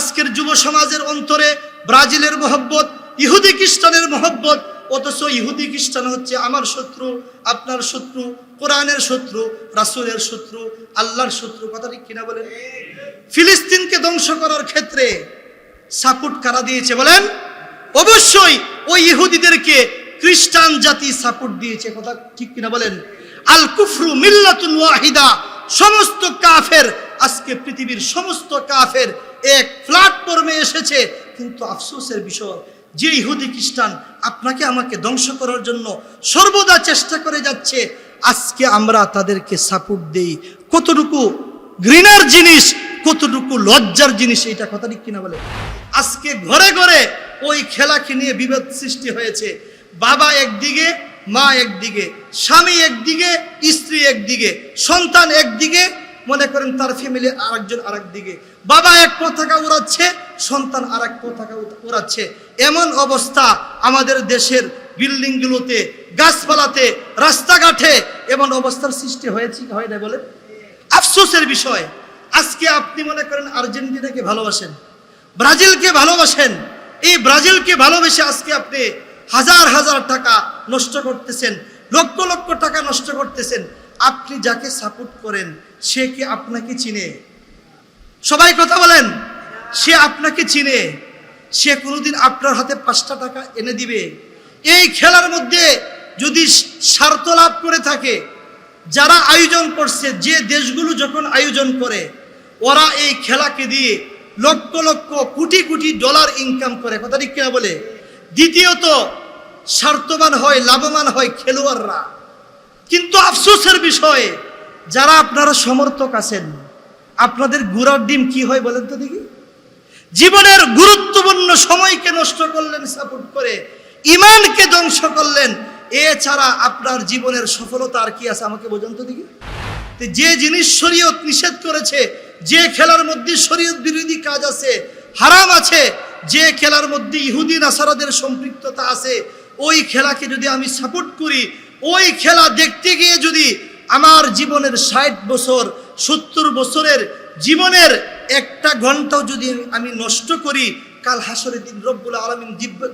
আজকের যুব সমাজের অন্তরে ব্রাজিলের মহব্বত, ইহুদি খ্রিস্টানের মহব্বত, অথচ ইহুদি খ্রিস্টান হচ্ছে আমার শত্রু, আপনার শত্রু, কোরআনের শত্রু, রাসূলের শত্রু, আল্লাহর শত্রু। কথা ঠিক কিনা বলেন? ফিলিস্তিনকে ধ্বংস করার ক্ষেত্রে সাপোর্ট কারা দিয়েছে বলেন? অবশ্যই ওই ইহুদিদেরকে খ্রিস্টান জাতি সাপোর্ট দিয়েছে। কথা ঠিক কিনা বলেন? আল কুফরু মিল্লাতুন ওয়াহিদা, সমস্ত কাফের, আজকে পৃথিবীর সমস্ত কাফের এক প্ল্যাটফর্মে এসেছে। কিন্তু আফসোসের বিষয়, যে ইহুদি খ্রিস্টান আপনাকে আমাকে ধ্বংস করার জন্য সর্বদা চেষ্টা করে যাচ্ছে, আজকে আমরা তাদেরকে সাপোর্ট দেই। কতটুকু ঘৃণার জিনিস, কতটুকু লজ্জার জিনিস, এটা কথা ঠিক কিনা বলে? আজকে ঘরে ঘরে ওই খেলাকে নিয়ে বিভেদ সৃষ্টি হয়েছে। বাবা একদিকে, মা একদিকে, স্বামী একদিকে, স্ত্রী একদিকে, সন্তান একদিকে, মনে করেন তার ফ্যামিলি আরেকজন আরেক দিকে। বাবা এক পতাকা উড়াচ্ছে, সন্তান আরেক পতাকা উড়াচ্ছে। এমন অবস্থা আমাদের দেশের বিল্ডিংগুলোতে, গাছপালাতে, রাস্তাঘাটে এমন অবস্থার সৃষ্টি হয়েছে কি হয় না বলে? আফসোসের বিষয়, আজকে আপনি মনে করেন আর্জেন্টিনাকে ভালোবাসেন, ব্রাজিলকে ভালোবাসেন, এই ব্রাজিলকে ভালোবেসে আজকে আপনি হাজার হাজার টাকা নষ্ট করতেছেন, লক্ষ লক্ষ টাকা নষ্ট করতেছেন। আপনি যাকে সাপোর্ট করেন সে কি আপনাকে চিনে? সবাই কথা বলেন। সে আপনাকে চিনে? সে কোনোদিন আপনার হাতে 5টা টাকা এনে দিবে? এই খেলার মধ্যে যদি স্বার্থ লাভ করে থাকে, যারা আয়োজন করছে, যে দেশগুলো যখন আয়োজন করে, ওরা এই খেলাকে দিয়ে লক্ষ লক্ষ কোটি কোটি ডলার ইনকাম করে। কথা ঠিক কিনা বলে? দ্বিতীয়ত স্বার্থবান হয়, লাভবান হয় খেলোয়াড়রা। কিন্তু আফসোসের বিষয়, যারা আপনারা সমর্থক আছেন, আপনাদের গুড়ার ডিম কি হয় বলেন তো দেখি? জীবনের গুরুত্বপূর্ণ সময়কে নষ্ট করলেন সাপোর্ট করে, ইমানকে ধ্বংস করলেন। এছাড়া আপনার জীবনের সফলতা আর কি আছে আমাকে বোঝান তো দেখি? যে জিনিস শরীয়ত নিষেধ করেছে, যে খেলার মধ্যে শরীয়ত বিরোধী কাজ আছে, হারাম আছে, যে খেলার মধ্যে ইহুদি নাসারাদের সম্পৃক্ততা আছে, ওই খেলাকে যদি আমি সাপোর্ট করি, ওই খেলা দেখতে গিয়ে যদি আমার জীবনের 60 বছর 70 বছরের জীবনের 1টা ঘন্টাও যদি আমি নষ্ট করি, কাল হাসরের দিন রব্বুল আলামিন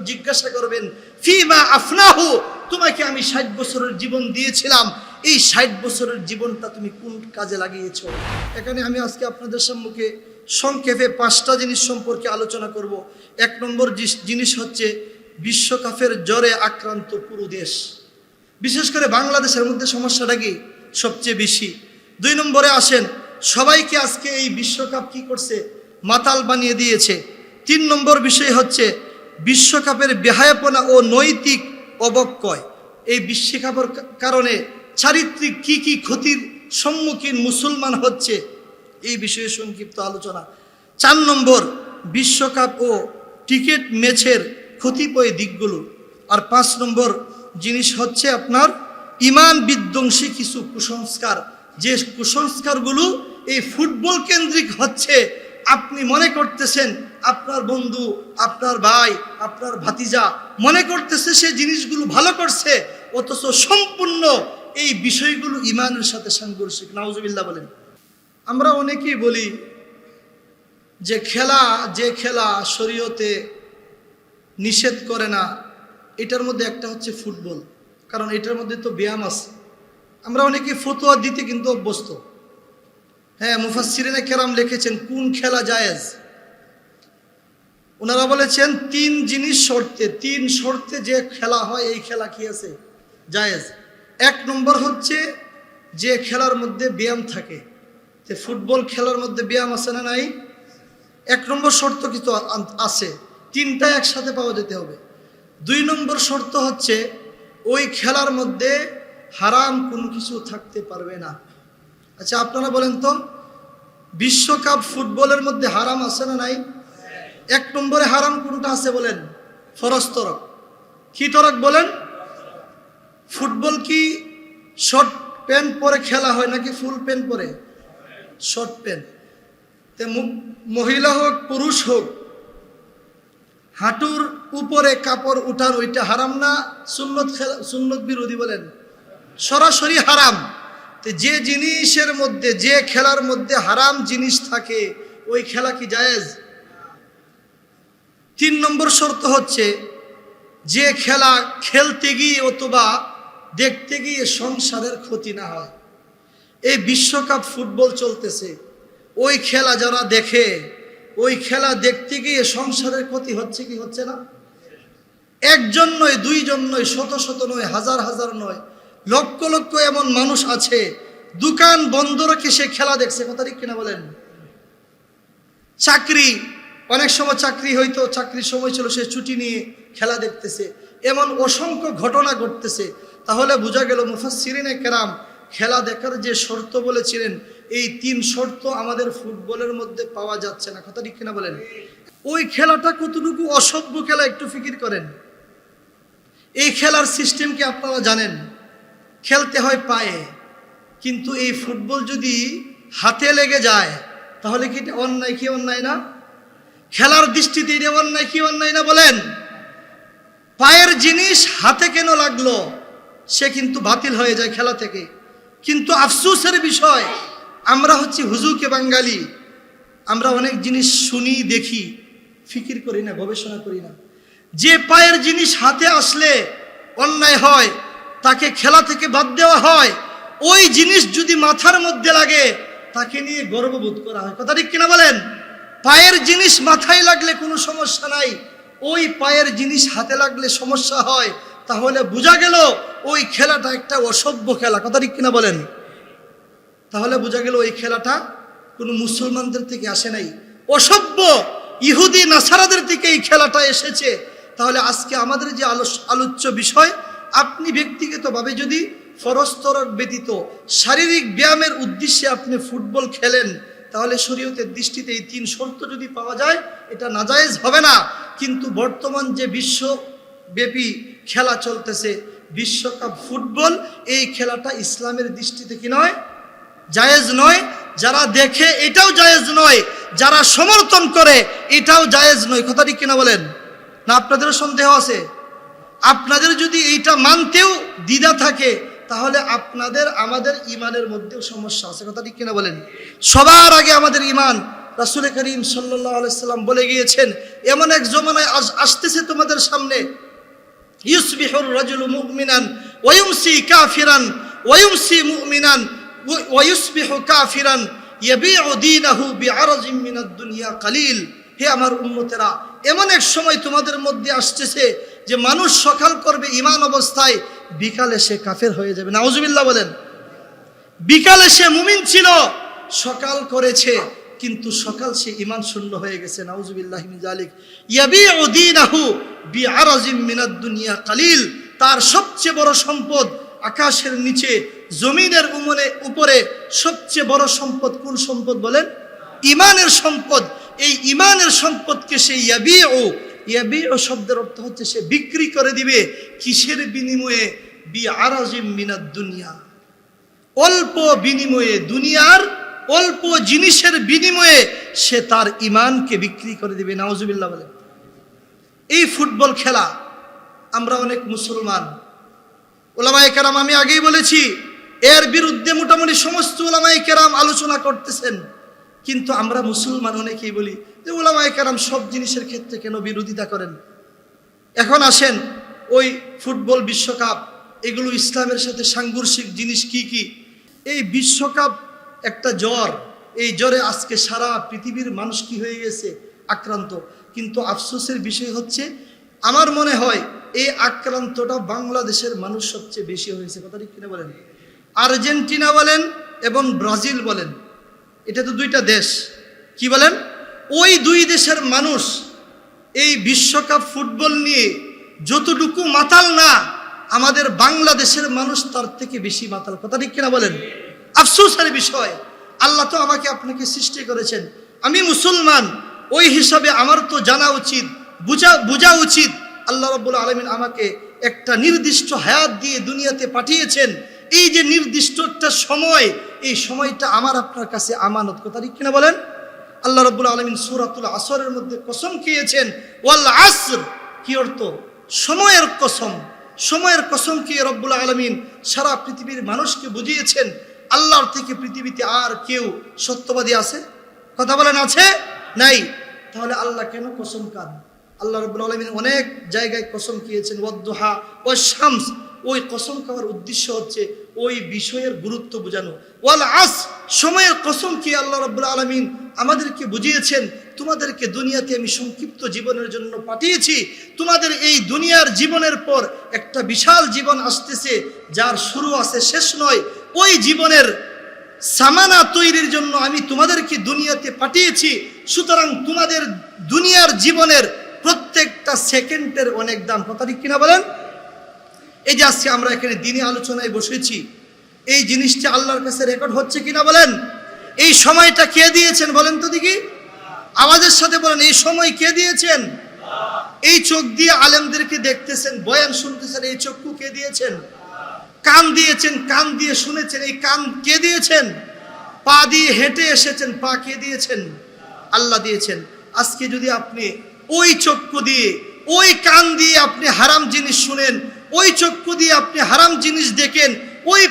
জিজ্ঞাসা করবেন, ফিমা আফনাহু, তোমাকে আমি 60 বছরের জীবন দিয়েছিলাম, এই 60 বছরের জীবনটা তুমি কোন কাজে লাগিয়েছো? এখানে আমি আজকে আপনাদের সম্মুখে সংক্ষেপে 5টা জিনিস সম্পর্কে আলোচনা করব। 1 নম্বর জিনিস হচ্ছে বিশ্বকাপের জ্বরে আক্রান্ত পুরো দেশ, বিশেষ করে বাংলাদেশের মধ্যে সমস্যাটা কি সবচেয়ে বেশি। 2 নম্বরে আসেন, সবাইকে আজকে এই বিশ্বকাপ কি করছে? মাতাল বানিয়ে দিয়েছে। 3 নম্বর বিষয় হচ্ছে বিশ্বকাপের বেহায়াপনা ও নৈতিক অবক্ষয়। এই বিশ্বকাপের কারণে চারিত্রিক কি কি ক্ষতির সম্মুখীন মুসলমান হচ্ছে, এই বিষয়ে সংক্ষিপ্ত আলোচনা। 4 নম্বর বিশ্বকাপ ও ক্রিকেট ম্যাচের কতিপয় দিকগুলো। আর 5 নম্বর জিনিস হচ্ছে আপনার ইমান বিধ্বংসী কিছু কুসংস্কার, যে কুসংস্কারগুলো এই ফুটবল কেন্দ্রিক হচ্ছে। আপনি মনে করতেছেন আপনার বন্ধু, আপনার ভাই, আপনার ভাতিজা মনে করতেছে সে জিনিসগুলো ভালো করছে, অথচ সম্পূর্ণ এই বিষয়গুলো ইমানের সাথে সাংঘর্ষিক। নাউজুবিল্লাহ বলেন। আমরা অনেকেই বলি যে খেলা শরীয়তে নিষেধ করে না, এটার মধ্যে একটা হচ্ছে ফুটবল, কারণ এটার মধ্যে তো ব্যায়াম আছে। আমরা অনেকে ফতোয়া দিতে কিন্তু অভ্যস্ত। হ্যাঁ, মুফাসসিরিনে কেরাম লিখেছেন কোন খেলা জায়েজ। ওনারা বলেছেন 3 জিনিস শর্তে, 3 শর্তে যে খেলা হয় এই খেলা কি আছে? জায়েজ। 1 নম্বর হচ্ছে যে খেলার মধ্যে ব্যায়াম থাকে। তো ফুটবল খেলার মধ্যে ব্যায়াম আছে না নাই? 1 নম্বর শর্ত কিন্তু আছে, 3টা একসাথে পাওয়া যেতে হবে। 2 নম্বর শর্ত হচ্ছে ওই খেলার মধ্যে হারাম কোনো কিছু থাকতে পারবে না। আচ্ছা আপনারা বলেন তো, বিশ্বকাপ ফুটবলের মধ্যে হারাম আছে না নাই? 1 নম্বরে হারাম কোনটা আছে বলেন? ফরজ তরক। কি তরক বলেন? ফুটবল কি শর্ট প্যান্ট পরে খেলা হয় নাকি ফুল প্যান্ট পরে? Short pant. তে মহিলা হোক পুরুষ হোক, হাঁটুর উপরে কাপড় উঠার ওইটা হারাম না সুন্নত বিরোধী বলেন? সরাসরি হারাম। যে জিনিসের মধ্যে, যে খেলার মধ্যে হারাম জিনিস থাকে ওই খেলা কি জায়েজ? 3 নম্বর শর্ত হচ্ছে যে খেলা খেলতে গিয়ে অথবা দেখতে গিয়ে সংসারের ক্ষতি না হয়। এই বিশ্বকাপ ফুটবল চলতেছে, ওই খেলা যারা দেখে, ওই খেলা দেখতে গিয়ে সংসারের ক্ষতি হচ্ছে কি হচ্ছে না? একজন নয়, দুইজন নয়, শত শত নয়, হাজার হাজার নয়, লক্ষ লক্ষ এমন মানুষ আছে দোকান বন্ধ রেখে সে খেলা দেখছে। কথা ঠিক কিনা বলেন? চাকরি, অনেক সময় চাকরি হয়তো চাকরির সময় ছিল, সে ছুটি নিয়ে খেলা দেখতেছে। এমন অসংখ্য ঘটনা ঘটতেছে। তাহলে বোঝা গেল মুফাসসিরিনে কেরাম খেলা দেখার যে শর্ত বলেছিলেন, এই 3 শর্ত আমাদের ফুটবলের মধ্যে পাওয়া যাচ্ছে না। কথা ঠিক কিনা বলেন? ওই খেলাটা কতটুকু অসভ্য খেলা একটু ফিকির করেন। এই খেলার সিস্টেম কি আপনারা জানেন? খেলতে হয় পায়ে, কিন্তু এই ফুটবল যদি হাতে লেগে যায় তাহলে কি এটা অন্যায় কি অন্যায় না? খেলার দৃষ্টিতে এটা অন্যায় কি অন্যায় না বলেন? পায়ের জিনিস হাতে কেন লাগলো, সে কিন্তু বাতিল হয়ে যায় খেলা থেকে। কিন্তু আফসোসের বিষয়, আমরা হচ্ছি হুজুকে বাঙালি, আমরা অনেক জিনিস শুনি, দেখি, ফিকির করি না, গবেষণা করি না। যে পায়ের জিনিস হাতে আসলে অন্যায় হয়, তাকে খেলা থেকে বাদ দেওয়া হয়। ওই জিনিস যদি মাথার মধ্যে লাগে, তাকে নিয়ে গর্ববোধ করা হয়। কথা ঠিক কিনা বলেন? পায়ের জিনিস মাথায় লাগলে কোনো সমস্যা নাই, ওই পায়ের জিনিস হাতে লাগলে সমস্যা হয়। তাহলে বোঝা গেল ওই খেলাটা একটা অসভ্য খেলা। কথা ঠিক কিনা বলেন? তাহলে বোঝা গেল ওই খেলাটা কোনো মুসলমানদের থেকে আসে নাই, অসভ্য ইহুদি নাসারাদের থেকে এই খেলাটা এসেছে। তাহলে আজকে আমাদের যে আলোচ্য বিষয়, আপনি ব্যক্তিগতভাবে যদি ফরজ তরক ব্যতীত শারীরিক ব্যায়ামের উদ্দেশ্যে আপনি ফুটবল খেলেন, তাহলে শরীয়তের দৃষ্টিতে এই 3 শর্ত যদি পাওয়া যায়, এটা নাজায়েজ হবে না। কিন্তু বর্তমান যে বিশ্বব্যাপী খেলা চলতেছে, বিশ্বকাপ ফুটবল, এই খেলাটা ইসলামের দৃষ্টিতে কি নয়? জায়েজ নয়। যারা দেখে এটাও জায়েজ নয়, যারা সমর্থন করে এটাও জায়েজ নয়। কথা ঠিক কিনা বলেন? না আপনাদেরও সন্দেহ আছে? আপনাদের যদি এইটা মানতেও দ্বিধা থাকে, তাহলে আপনাদের আমাদের ইমানের মধ্যেও সমস্যা আছে। কথা ঠিক কিনা বলেন? সবার আগে আমাদের ইমান। রাসূল করিম সাল্লাল্লাহু আলাইহি সাল্লাম বলে গিয়েছেন, এমন এক জমানায় আসতেছে তোমাদের সামনে, ইউসবিহুর রাজুলু মুমিনান ওয়া ইউমসি কাফিরান ওয়া ইউমসি মুমিনান ওয়া ইউসবিহু কাফিরান ইয়াবিউ দীনাহু বিআরাজিম মিনাদ দুনিয়া কালিল। হে আমার উম্মতেরা, এমন এক সময় তোমাদের মধ্যে আসতেছে যে মানুষ সকাল করবে ঈমান অবস্থায়, বিকালে সে কাফের হয়ে যাবে। নাউজুবিল্লাহ বলেন। বিকালে সে মুমিন ছিল, সকাল করেছে, কিন্তু সকাল সে ঈমান শূন্য হয়ে গেছে। নাউজুবিল্লাহি মিন যালিক। ইয়াবিউ দীনাহু বিআরাজিম মিনাদ দুনিয়া কালিল। তার সবচেয়ে বড় সম্পদ আকাশের নিচে, জমিনের উপরে সবচেয়ে বড় সম্পদ কোন সম্পদ বলেন? ঈমানের সম্পদ। এই ঈমানের সম্পদকে সে ইয়াবিউ শব্দের অর্থ হচ্ছে সে বিক্রি করে দিবে। কিসের বিনিময়ে? বিআরাজিম মিনাদ দুনিয়া, অল্প বিনিময়ে, দুনিয়ার অল্প জিনিসের বিনিময়ে সে তার ঈমানকে বিক্রি করে দিবে। নাউজুবিল্লাহ বলেন। এই ফুটবল খেলা, আমরা অনেক মুসলমান উলামায়ে কেরাম, আমি আগেই বলেছি, এর বিরুদ্ধে মোটামুটি সমস্ত উলামায়ে কেরাম আলোচনা করতেছেন। কিন্তু আমরা মুসলমান অনেকেই বলি যে উলামায়ে কেরাম সব জিনিসের ক্ষেত্রে কেন বিরোধিতা করেন? এখন আসেন, ওই ফুটবল বিশ্বকাপ, এগুলো ইসলামের সাথে সাংঘর্ষিক জিনিস কি কি? এই বিশ্বকাপ একটা জ্বর, এই জ্বরে আজকে সারা পৃথিবীর মানুষ কি হয়ে গেছে? আক্রান্ত। কিন্তু আফসোসের বিষয় হচ্ছে, আমার মনে হয় এই আক্রান্তটা বাংলাদেশের মানুষ সবচেয়ে বেশি হয়েছে। কথা ঠিক কিনা বলেন? আর্জেন্টিনা বলেন এবং ব্রাজিল বলেন, এটা তো 2টা দেশ। কি বলেন? ওই 2 দেশের মানুষ এই বিশ্বকাপ ফুটবল নিয়ে যতটুকু মাতাল না, আমাদের বাংলাদেশের মানুষ তার থেকে বেশি মাতাল। কথা ঠিক কিনা বলেন? আফসোসের বিষয়, আল্লাহ তো আমাকে আপনাকে সৃষ্টি করেছেন, আমি মুসলমান, ওই হিসাবে আমার তো জানা উচিত, বোঝা উচিত। আল্লাহ রাব্বুল আলামিন আমাকে একটা নির্দিষ্ট হায়াত দিয়ে দুনিয়াতে পাঠিয়েছেন। এই যে নির্দিষ্ট একটা সময়, এই সময়টা আমার আপনার কাছে আমানত। কথা ঠিক কিনা বলেন? আল্লাহ রাব্বুল আলামিন সূরাতুল আসরের মধ্যে কসম খেয়েছেন, ওয়াল আসর। কি অর্থ? সময়ের কসম। সময়ের কসম খেয়ে রব্বুল আলামিন সারা পৃথিবীর মানুষকে বুঝিয়েছেন, আল্লাহর থেকে পৃথিবীতে আর কেউ সত্যবাদী আছে? কথা বলেন, আছে? নাই। তাহলে আল্লাহ কেন কসম খান? আল্লাহ রাব্বুল আলামিন অনেক জায়গায় কসম খেয়েছেন, ওয়াদ-দুহা ওয়াশ-শামস। ওই কসম খাওয়ার উদ্দেশ্য হচ্ছে ওই বিষয়ের গুরুত্ব বোঝানো। ওয়াল আসর, সময়ের কসম খেয়ে আল্লাহ রাব্বুল আলামিন আমাদেরকে বুঝিয়েছেন, তোমাদেরকে দুনিয়াতে আমি সংক্ষিপ্ত জীবনের জন্য পাঠিয়েছি। তোমাদের এই দুনিয়ার জীবনের পর একটা বিশাল জীবন আসতেছে, যার শুরু আছে শেষ নয়। ওই জীবনের সামানা তৈরির জন্য আমি তোমাদেরকে দুনিয়াতে পাঠিয়েছি। সুতরাং তোমাদের দুনিয়ার জীবনের প্রত্যেকটা সেকেন্ডের অনেক দাম। কথা ঠিক কিনা বলেন? এই যে আজকে আমরা এখানে দিনী আলোচনায় বসেছি, এই জিনিসটা আল্লাহর কাছে রেকর্ড হচ্ছে কিনা বলেন? এই সময়টা কে দিয়েছেন বলেন তো দেখি, আওয়াজের সাথে বলেন, এই সময় কে দিয়েছেন? এই চোখ দিয়ে আলেমদেরকে দেখতেছেন, বয়ান শুনতেছেন, এই চক্ষু কে দিয়েছেন? কান দিয়েছেন, কান দিয়ে শুনেছেন, এই কান কে দিয়েছেন? পা দিয়ে হেঁটে এসেছেন, পা কে দিয়েছেন? আল্লাহ দিয়েছেন। আজকে যদি আপনি ওই চক্ষু দিয়ে, ওই কান দিয়ে আপনি হারাম জিনিস শুনেন, ওই চক্ষু দিয়ে আপনি হারাম জিনিস দেখেন, ওই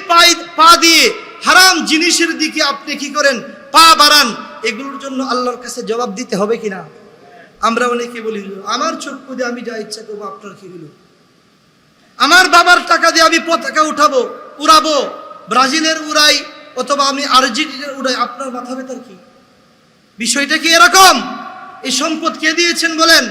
পা দিয়ে হারাম জিনিসের দিকে আপনি কি করেন? পা বাড়ান। এগুলোর জন্য আল্লাহর কাছে জবাব দিতে হবে কিনা? আমরা অনেকে বলি, আমার চক্ষু দিয়ে আমি যা ইচ্ছা করবো, আপনার কি হলো? আমার বাবার টাকা দিয়ে আমি পতাকা উড়াবো, ব্রাজিলের উড়াই অথবা আমি আর্জেন্টিনার উড়াই, আপনার মাথা ব্যথার কি? বিষয়টা কি এরকম? এই সম্পদ কে দিয়েছেন বলেন?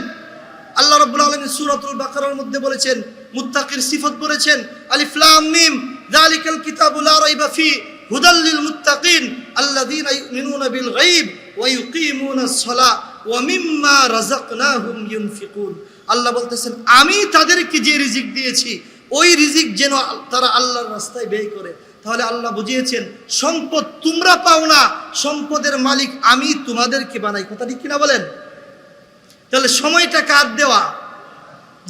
আল্লাহ রাব্বুল আলামিন সূরাতুল বাকারার মধ্যে বলেছেন, মুত্তাকির সিফত বলেছেন, আলিফ লাম মিম যালিকাল কিতাবু লা রাইবা ফি হুদাল লিল মুত্তাকিন আল্লাযীনা ইউমিনুনা বিল গায়ব ওয়া ইউকিমুনাস সালাহ ওয়া মিম্মা রাযাকনাহুম ইউনফিকুন। আল্লাহ বলতেছেন, আমি তাদেরকে যে রিজিক দিয়েছি, ওই রিজিক যেন তারা আল্লাহর রাস্তায় ব্যয় করে। তাহলে আল্লাহ বুঝিয়েছেন, সম্পদ তোমরা পাও না, সম্পদের মালিক আমি তোমাদেরকে বানাই। কথা ঠিক কিনা বলেন? তাহলে সময়টা কার দেওয়া?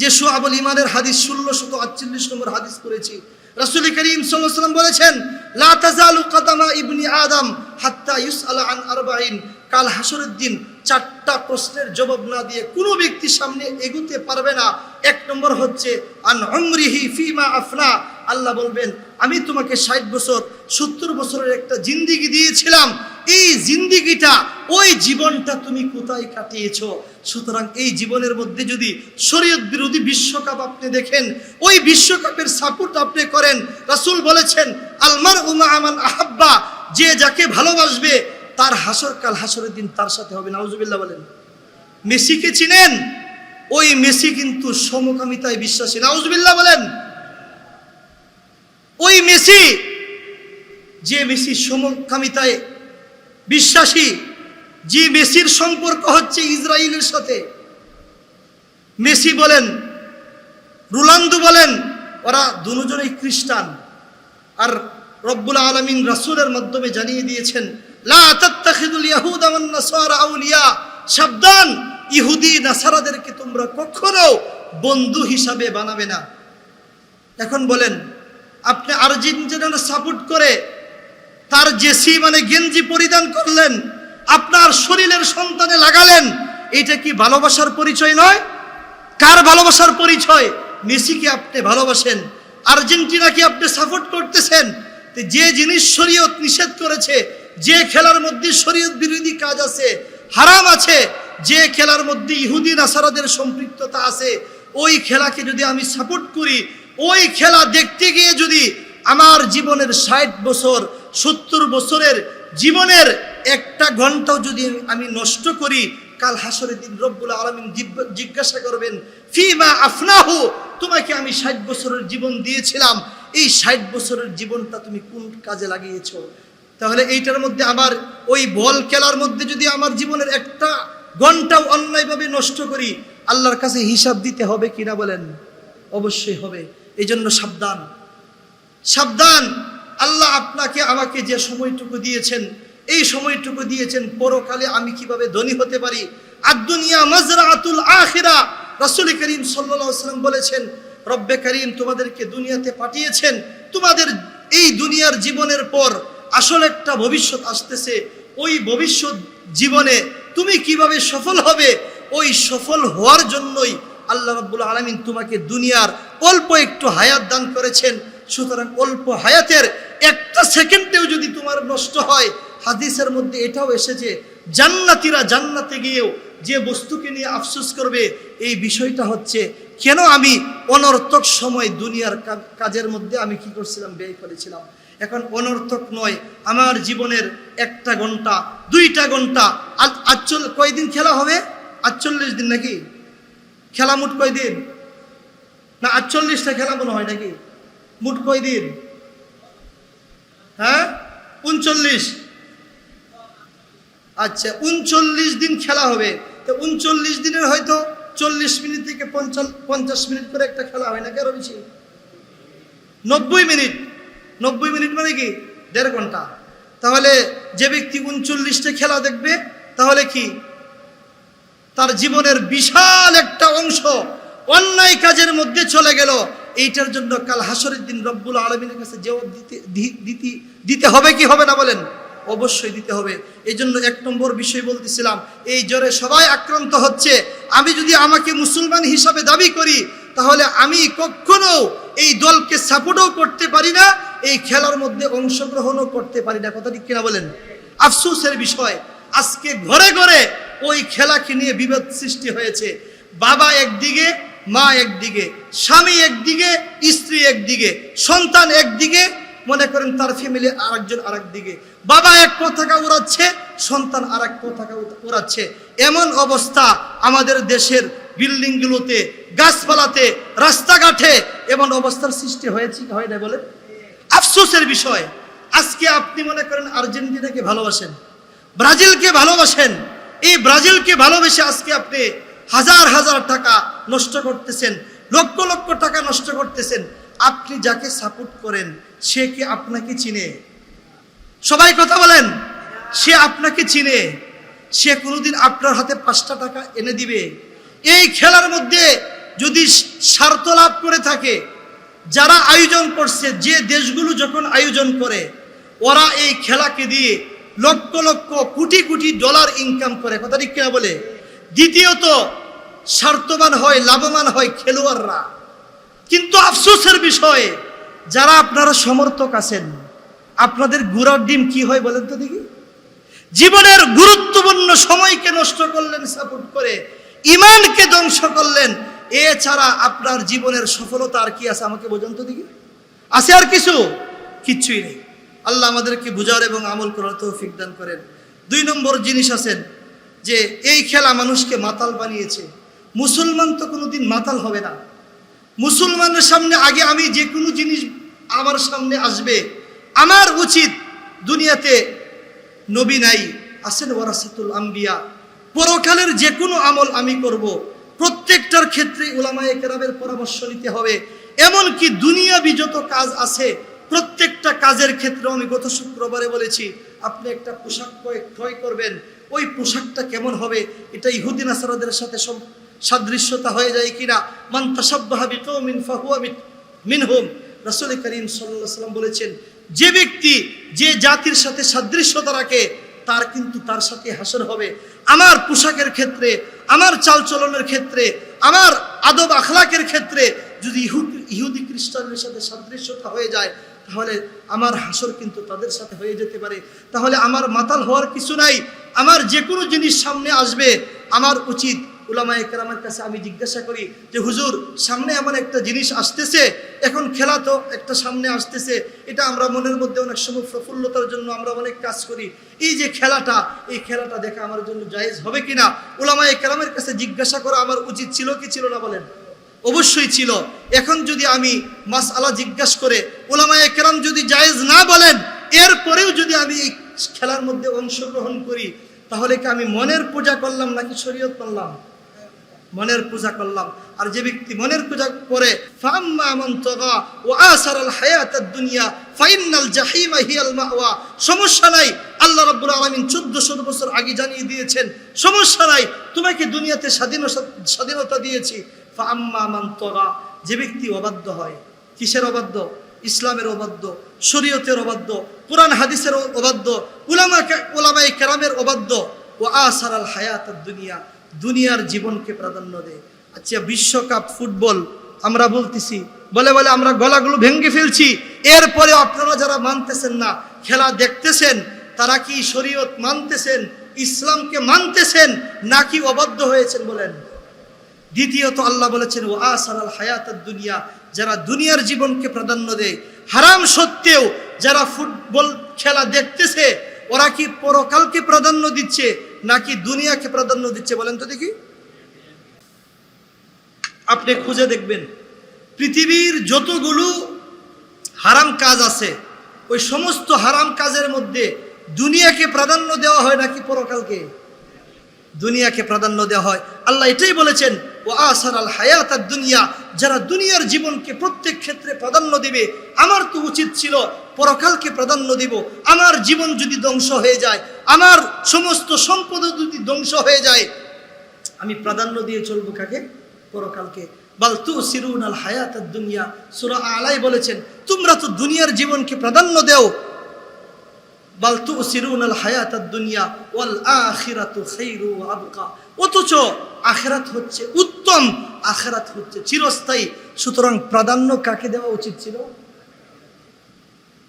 যে শুআবুল ঈমানের হাদিস 1648 নম্বর হাদিস করেছি, রাসূল করিম সাল্লাল্লাহু আলাইহি ওয়াসাল্লাম বলেছেন, লা তাজালু কদামা ইবনি আদম হাত্তা ইউসআলা আন আরবাঈন। কাল হাসরের দিন 4টা প্রশ্নের জবাব না দিয়ে কোনো ব্যক্তি সামনে এগোতে পারবে না। 1 নম্বর হচ্ছে আন উমরিহি ফিমা আফনা। আল্লাহ বলবেন, আমি তোমাকে 60 বছর 70 বছরের একটা জিন্দেগি দিয়েছিলাম, এই জিন্দেগিটা, ওই জীবনটা তুমি কোথায় কাটিয়েছো? সুতরাং এই জীবনের মধ্যে যদি শরীয়ত বিরোধী বিশ্বকাপ আপনি দেখেন, ওই বিশ্বকাপের সাপোর্ট আপনি করেন, রাসূল বলেছেন, আল মারউ মা মান আহাব্বা, যে যাকে ভালোবাসবে তার কাল হাসরের দিন তার সাথে হবে। নাউজুবিল্লাহ বলেন। মেসিকে চিনেন? ওই মেসি কিন্তু সমকামিতায় বিশ্বাসী। নাউজুবিল্লাহ বলেন। ওই মেসি, যে মেসি সমকামিতায় বিশ্বাসী, যে মেসির সম্পর্ক হচ্ছে ইসরায়েলের সাথে, মেসি বলেন, রোনালদো বলেন, ওরা দুজনেই খ্রিস্টান। আর রব্বুল আলামিন রাসূলের মাধ্যমে জানিয়ে দিয়েছেন, লা তাত্তাখিদুল ইয়াহুদা ওয়ান নাসারা আউলিয়া, সাবধান, ইহুদি নাসারাদেরকে তোমরা কখনো বন্ধু হিসাবে বানাবে না। এখন বলেন, আপনি আর্জেন্টিনার সাপোর্ট করে তার জেসি মানে গেঞ্জি পরিধান করলেন, আপনার শরীরের সন্তানে লাগালেন, এটা কি ভালোবাসার পরিচয় নয়? কার ভালোবাসার পরিচয়? মেসিকে আপনি ভালোবাসেন, আর্জেন্টিনাকে আপনি সাপোর্ট করতেছেন। যে জিনিস শরীয়ত নিষেধ করেছে, যে খেলার মধ্যে শরীয়ত বিরোধী কাজ আছে, হারাম আছে, যে খেলার মধ্যে ইহুদি নাসারাদের সম্পৃক্ততা আছে, ওই খেলাকে যদি আমি সাপোর্ট করি, ওই খেলা দেখতে গিয়ে যদি আমার জীবনের 60 বছর 70 বছরের জীবনের 1টা ঘন্টাও যদি আমি নষ্ট করি, কাল হাসরের দিন রব্বুল আলামিন জিজ্ঞাসা করবেন, ফিমা আফনাহু, তোমাকে আমি 60 বছরের জীবন দিয়েছিলাম, এই 60 বছরের জীবনটা তুমি কোন কাজে লাগিয়েছো? তাহলে এইটার মধ্যে আমার ওই বল খেলার মধ্যে যদি আমার জীবনের 1টা ঘন্টাও অন্যায়ভাবে নষ্ট করি, আল্লাহর কাছে হিসাব দিতে হবে কিনা বলেন? অবশ্যই হবে। এই জন্য সাবধান, সাবধান। আল্লাহ আপনাকে আমাকে যে সময়টুকু দিয়েছেন, এই সময়টুকু দিয়েছেন পরকালে আমি কিভাবে ধনী হতে পারি। আদ-দুনিয়া মাজরাআতুল আখিরা। রাসূল করিম সাল্লাল্লাহু আলাইহি ওয়াসাল্লাম বলেছেন, রব্বে করিম তোমাদেরকে দুনিয়াতে পাঠিয়েছেন, তোমাদের এই দুনিয়ার জীবনের পর আসল একটা ভবিষ্যৎ আসতেছে। ওই ভবিষ্যৎ জীবনে তুমি কিভাবে সফল হবে, ওই সফল হওয়ার জন্যই আল্লাহ রাব্বুল আলামিন তোমাকে দুনিয়ার অল্প একটু হায়াত দান করেছেন। সুতরাং অল্প হায়াতের 1টা সেকেন্ডেও যদি তোমার নষ্ট হয়, হাদিসের মধ্যে এটাও এসেছে, জান্নাতীরা জান্নাতে গিয়েও যে বস্তুকে নিয়ে আফসোস করবে, এই বিষয়টা হচ্ছে কেন আমি অনর্থক সময় দুনিয়ার কাজের মধ্যে আমি কি করছিলাম, ব্যয় করেছিলাম। এখন অনর্থক নয়, আমার জীবনের 1 ঘন্টা 2 ঘন্টা কয়দিন খেলা হবে? 48 দিন নাকি? খেলা মোট কয়দিন? না 48টা খেলা মনে হয় নাকি? মোট কয়দিন? হ্যাঁ 39। আচ্ছা 39 দিন খেলা হবে। তো 39 দিনের হয়তো 40 মিনিট থেকে 50 মিনিট করে একটা খেলা হয় না, কারো বেশি 90 মিনিট। 90 মিনিট মানে কি 1.5 ঘন্টা। তাহলে যে ব্যক্তি 39টা খেলা দেখবে, তাহলে কি তার জীবনের বিশাল একটা অংশ অন্যায় কাজের মধ্যে চলে গেল। এইটার জন্য কাল হাসরের দিন রব্বুল আলামিনের কাছে জবাব দিতে হবে কি হবে না বলেন? অবশ্যই দিতে হবে। এই জন্য 1 নম্বর বিষয় বলতেছিলাম, এই জ্বরে সবাই আক্রান্ত হচ্ছে। আমি যদি আমাকে মুসলমান হিসাবে দাবি করি, তাহলে আমি কখনো এই দলকে সাপোর্টও করতে পারি না, এই খেলার মধ্যে অংশগ্রহণও করতে পারি না। কথা ঠিক কিনা বলেন? আফসোসের বিষয়, আজকে ঘরে ঘরে ওই খেলাকে নিয়ে বিভেদ সৃষ্টি হয়েছে। বাবা একদিকে, মা একদিকে, স্বামী একদিকে, স্ত্রী একদিকে, সন্তান একদিকে, মনে করেন তার ফ্যামিলি আরেকজন আরেকদিকে। বাবা এক পতাকা উড়াচ্ছে, সন্তান আরেক পতাকা উড়াচ্ছে। এমন অবস্থা আমাদের দেশের বিল্ডিংগুলোতে, গাছপালাতে, রাস্তাঘাটে এমন অবস্থার সৃষ্টি হয়েছে কি হয় না বলেন? আফসোসের বিষয়, আজকে আপনি মনে করেন আর্জেন্টিনাকে ভালোবাসেন, ব্রাজিলকে ভালোবাসেন। এই ব্রাজিলকে ভালোবেসে আজকে আপনি হাজার হাজার টাকা নষ্ট করতেছেন, লক্ষ লক্ষ টাকা নষ্ট করতেছেন। আপনি যাকে সাপোর্ট করেন সে কি আপনাকে চিনে? সবাই কথা বলেন। সে আপনাকে চিনে? সে কোনোদিন আপনার হাতে 5টা টাকা এনে দিবে? এই খেলার মধ্যে যদি স্বার্থ লাভ করে থাকে, যারা আয়োজন করছে, যে দেশগুলো যখন আয়োজন করে, ওরা এই খেলাকে দিয়ে লক্ষ লক্ষ কোটি কোটি ডলার ইনকাম করে। কথা ঠিক কিনা বলে? দ্বিতীয়ত স্বার্থবান হয়, লাভবান হয় খেলোয়াড়রা। কিন্তু আফসোসের বিষয়ে, যারা আপনারা সমর্থক আছেন, আপনাদের গুড়ার ডিম কি হয় বলেন তো দেখি? জীবনের গুরুত্বপূর্ণ সময়কে নষ্ট করলেন সাপোর্ট করে, ইমানকে ধ্বংস করলেন। এছাড়া আপনার জীবনের সফলতা আর কি আছে আমাকে বোঝান তো দেখি? আছে আর কিছু? কিচ্ছুই নেই। আল্লাহ আমাদেরকে বুঝার এবং আমল করার তৌফিক দান করেন। 2 নম্বর জিনিস আছেন যে এই খেলা মানুষকে মাতাল বানিয়েছে। মুসলমান তো কোনোদিন মাতাল হবে না। মুসলমানের সামনে আগে আমি যে কোনো জিনিস আমার সামনে আসবে, আমার উচিত, দুনিয়াতে নবী নাই, আছেন ওয়ারাসাতুল আম্বিয়া, পরকালের যে কোনো আমল আমি করব, প্রত্যেকটার ক্ষেত্রে উলামায়ে কেরামের পরামর্শ নিতে হবে। এমনকি দুনিয়াবি যত কাজ আছে, প্রত্যেকটা কাজের ক্ষেত্রে আমি গত শুক্রবারে বলেছি, আপনি একটা পোশাক ক্রয় করবেন, ওই পোশাকটা কেমন হবে, এটা ইহুদি নাসারাদের সাথে সাদৃশ্যতা হয়ে যায় কিনা। মান তাশাব্বাহা বিকওমিন ফাহুয়া মিনহুম। রাসূল করিম সাল্লাল্লাহু আলাইহি ওয়াসাল্লাম বলেছেন, যে ব্যক্তি যে জাতির সাথে সাদৃশ্যতা রাখে, তার কিন্তু তার সাথে হাসর হবে। আমার পোশাকের ক্ষেত্রে, আমার চালচলনের ক্ষেত্রে, আমার আদব আখলাকের ক্ষেত্রে যদি ইহুদি খ্রিস্টানদের সাথে সাদৃশ্যতা হয়ে যায়, তাহলে আমার হাসর কিন্তু তাদের সাথে হয়ে যেতে পারে। তাহলে আমার মাতাল হওয়ার কিছু নাই। আমার যে কোনো জিনিস সামনে আসবে, আমার উচিত উলামায়ে কেরামের কাছে আমি জিজ্ঞাসা করি যে হুজুর, সামনে এমন একটা জিনিস আসতেছে, এখন খেলা তো একটা সামনে আসতেছে, এটা আমরা মনের মধ্যে অনেক সময় প্রফুল্লতার জন্য আমরা অনেক কাজ করি, এই যে খেলাটা, এই খেলাটা দেখা আমার জন্য জায়েজ হবে কিনা, উলামায়ে কেরামের কাছে জিজ্ঞাসা করা আমার উচিত ছিল কি ছিল না বলেন? অবশ্যই ছিল। এখন যদি আমি মাসআলা জিজ্ঞাসা করে উলামায়ে কেরাম যদি জায়েজ না বলেন, এরপরেও যদি আমি এই খেলার মধ্যে অংশগ্রহণ করি, তাহলে কি আমি মনের পূজা করলাম নাকি শরীয়ত করলাম? মনের পূজা করলাম। আর যে ব্যক্তি মনের পূজা করে, ফাম্মা মান তাগা ওয়া আসারাল হায়াতাদ দুনিয়া ফাইনাল জাহিমা হিয়াল মাওয়া, সমস্যা নাই। আল্লাহ রাব্বুল আলামিন 1400 বছর আগে জানিয়ে দিয়েছেন, সমস্যা নাই, তোমাকে দুনিয়াতে স্বাধীনতা দিয়েছি। ফাম্মা মান তাগা, যে ব্যক্তি অবাধ্য হয়, কিসের অবাধ্য? ইসলামের অবাধ্য, শরীয়তের অবাধ্য, কুরআন হাদিসের অবাধ্য, উলামায়ে কেরামের অবাধ্য, ওয়া আসারাল হায়াতাদ দুনিয়া, দুনিয়ার জীবনকে প্রাধান্য দেয়। আচ্ছা, বিশ্বকাপ ফুটবল আমরা বলতেছি, বলে বলে আমরা গলাগুলো ভেঙে ফেলছি, এরপরে আপনারা যারা মানতেছেন না, খেলা দেখতেছেন, তারা কি শরীয়ত মানতেছেন? ইসলামকে মানতেছেন নাকি অবাধ্য হয়েছেন বলেন? দ্বিতীয়ত আল্লাহ বলেছেন ও আসারাল হায়াতাদ দুনিয়া, যারা দুনিয়ার জীবনকে প্রাধান্য দেয় হারাম সত্ত্বেও, যারা ফুটবল খেলা দেখতেছে ওরা কি পরকালকে প্রাধান্য দিচ্ছে নাকি দুনিয়াকে প্রাধান্য দিচ্ছে বলেন তো দেখি? আপনি খুঁজে দেখবেন পৃথিবীর যতগুলো হারাম কাজ আছে ওই সমস্ত হারাম কাজের মধ্যে দুনিয়াকে প্রাধান্য দেওয়া হয় নাকি পরকালকে? দুনিয়াকে প্রাধান্য দেওয়া হয়। আল্লাহ এটাই বলেছেন ও আসারাল হায়াতাদ দুনিয়া, যারা দুনিয়ার জীবনকে প্রত্যেক ক্ষেত্রে প্রাধান্য দিবে, আমার তো উচিত ছিল পরকালকে প্রাধান্য দিব। আমার জীবন যদি ধ্বংস হয়ে যায়, আমার সমস্ত সম্পদ যদি ধ্বংস হয়ে যায়, আমি প্রাধান্য দিয়ে চলবো কাকে? পরকালকে। বাল তুসিরুনাল হায়াতাদ দুনিয়া, সূরা আলাই বলেছেন তোমরা তো দুনিয়ার জীবনকে প্রাধান্য দাও। বাল তুসিরুনাল হায়াতাদ দুনিয়া ওয়াল আখিরাতু খায়রু ওয়া আবকা, অথচ আখিরাত হচ্ছে উত্তম, আখিরাত হচ্ছে চিরস্থায়ী। সুতরাং প্রাধান্য কাকে দেওয়া উচিত ছিল?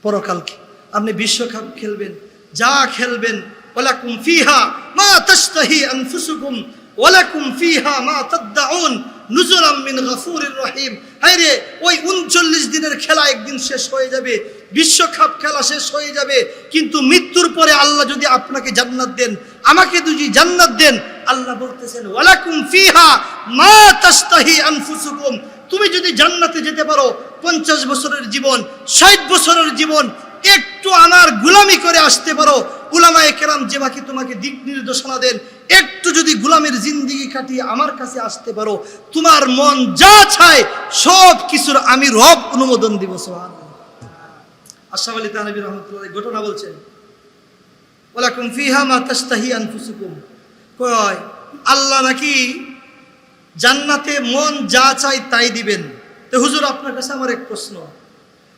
পরকালকে। আপনি বিশ্বকাপ খেলবেন, যা খেলবেন, ওয়ালাকুম ফিহা মা তাশতাহি আনফুসুকুম ওয়ালাকুম ফিহা মা তাদউন নুজুলাম মিন গফুরির রহিম। হায়রে ওই 39 দিনের খেলা একদিন শেষ হয়ে যাবে, বিশ্বকাপ খেলা শেষ হয়ে যাবে, কিন্তু মৃত্যুর পরে আল্লাহ যদি আপনাকে জান্নাত দেন, আমাকে যদি জান্নাত দেন, আল্লাহ বলতেছেন ওয়ালাকুম ফিহা মা তাশতাহি আনফুসুকুম, তুমি যদি জান্নাতে যেতে পারো 50 বছরের জীবন, 60 বছরের জীবন একটু আমার গোলামি করে আসতে পারো, উলামায়ে কেরাম যেভাবে তোমাকে দিক নির্দেশনা দেন, একটু যদি গোলামের জিন্দেগি কাটিয়ে আমার কাছে আসতে পারো, তোমার মন যা চায় সব কিছুর আমি রব অনুমোদন দিব। সুবহানাল্লাহ। আশরাফ আলী থানভী রাহমাতুল্লাহ ঘটনা বলছেন ওয়ালাকুম ফিহা মা তাশতাহি আনফুসুকুম, কয় আল্লাহ নাকি জান্নাতে মন যা চায় তাই দিবেন। তো হুজুর আপনার কাছে আমার এক প্রশ্ন,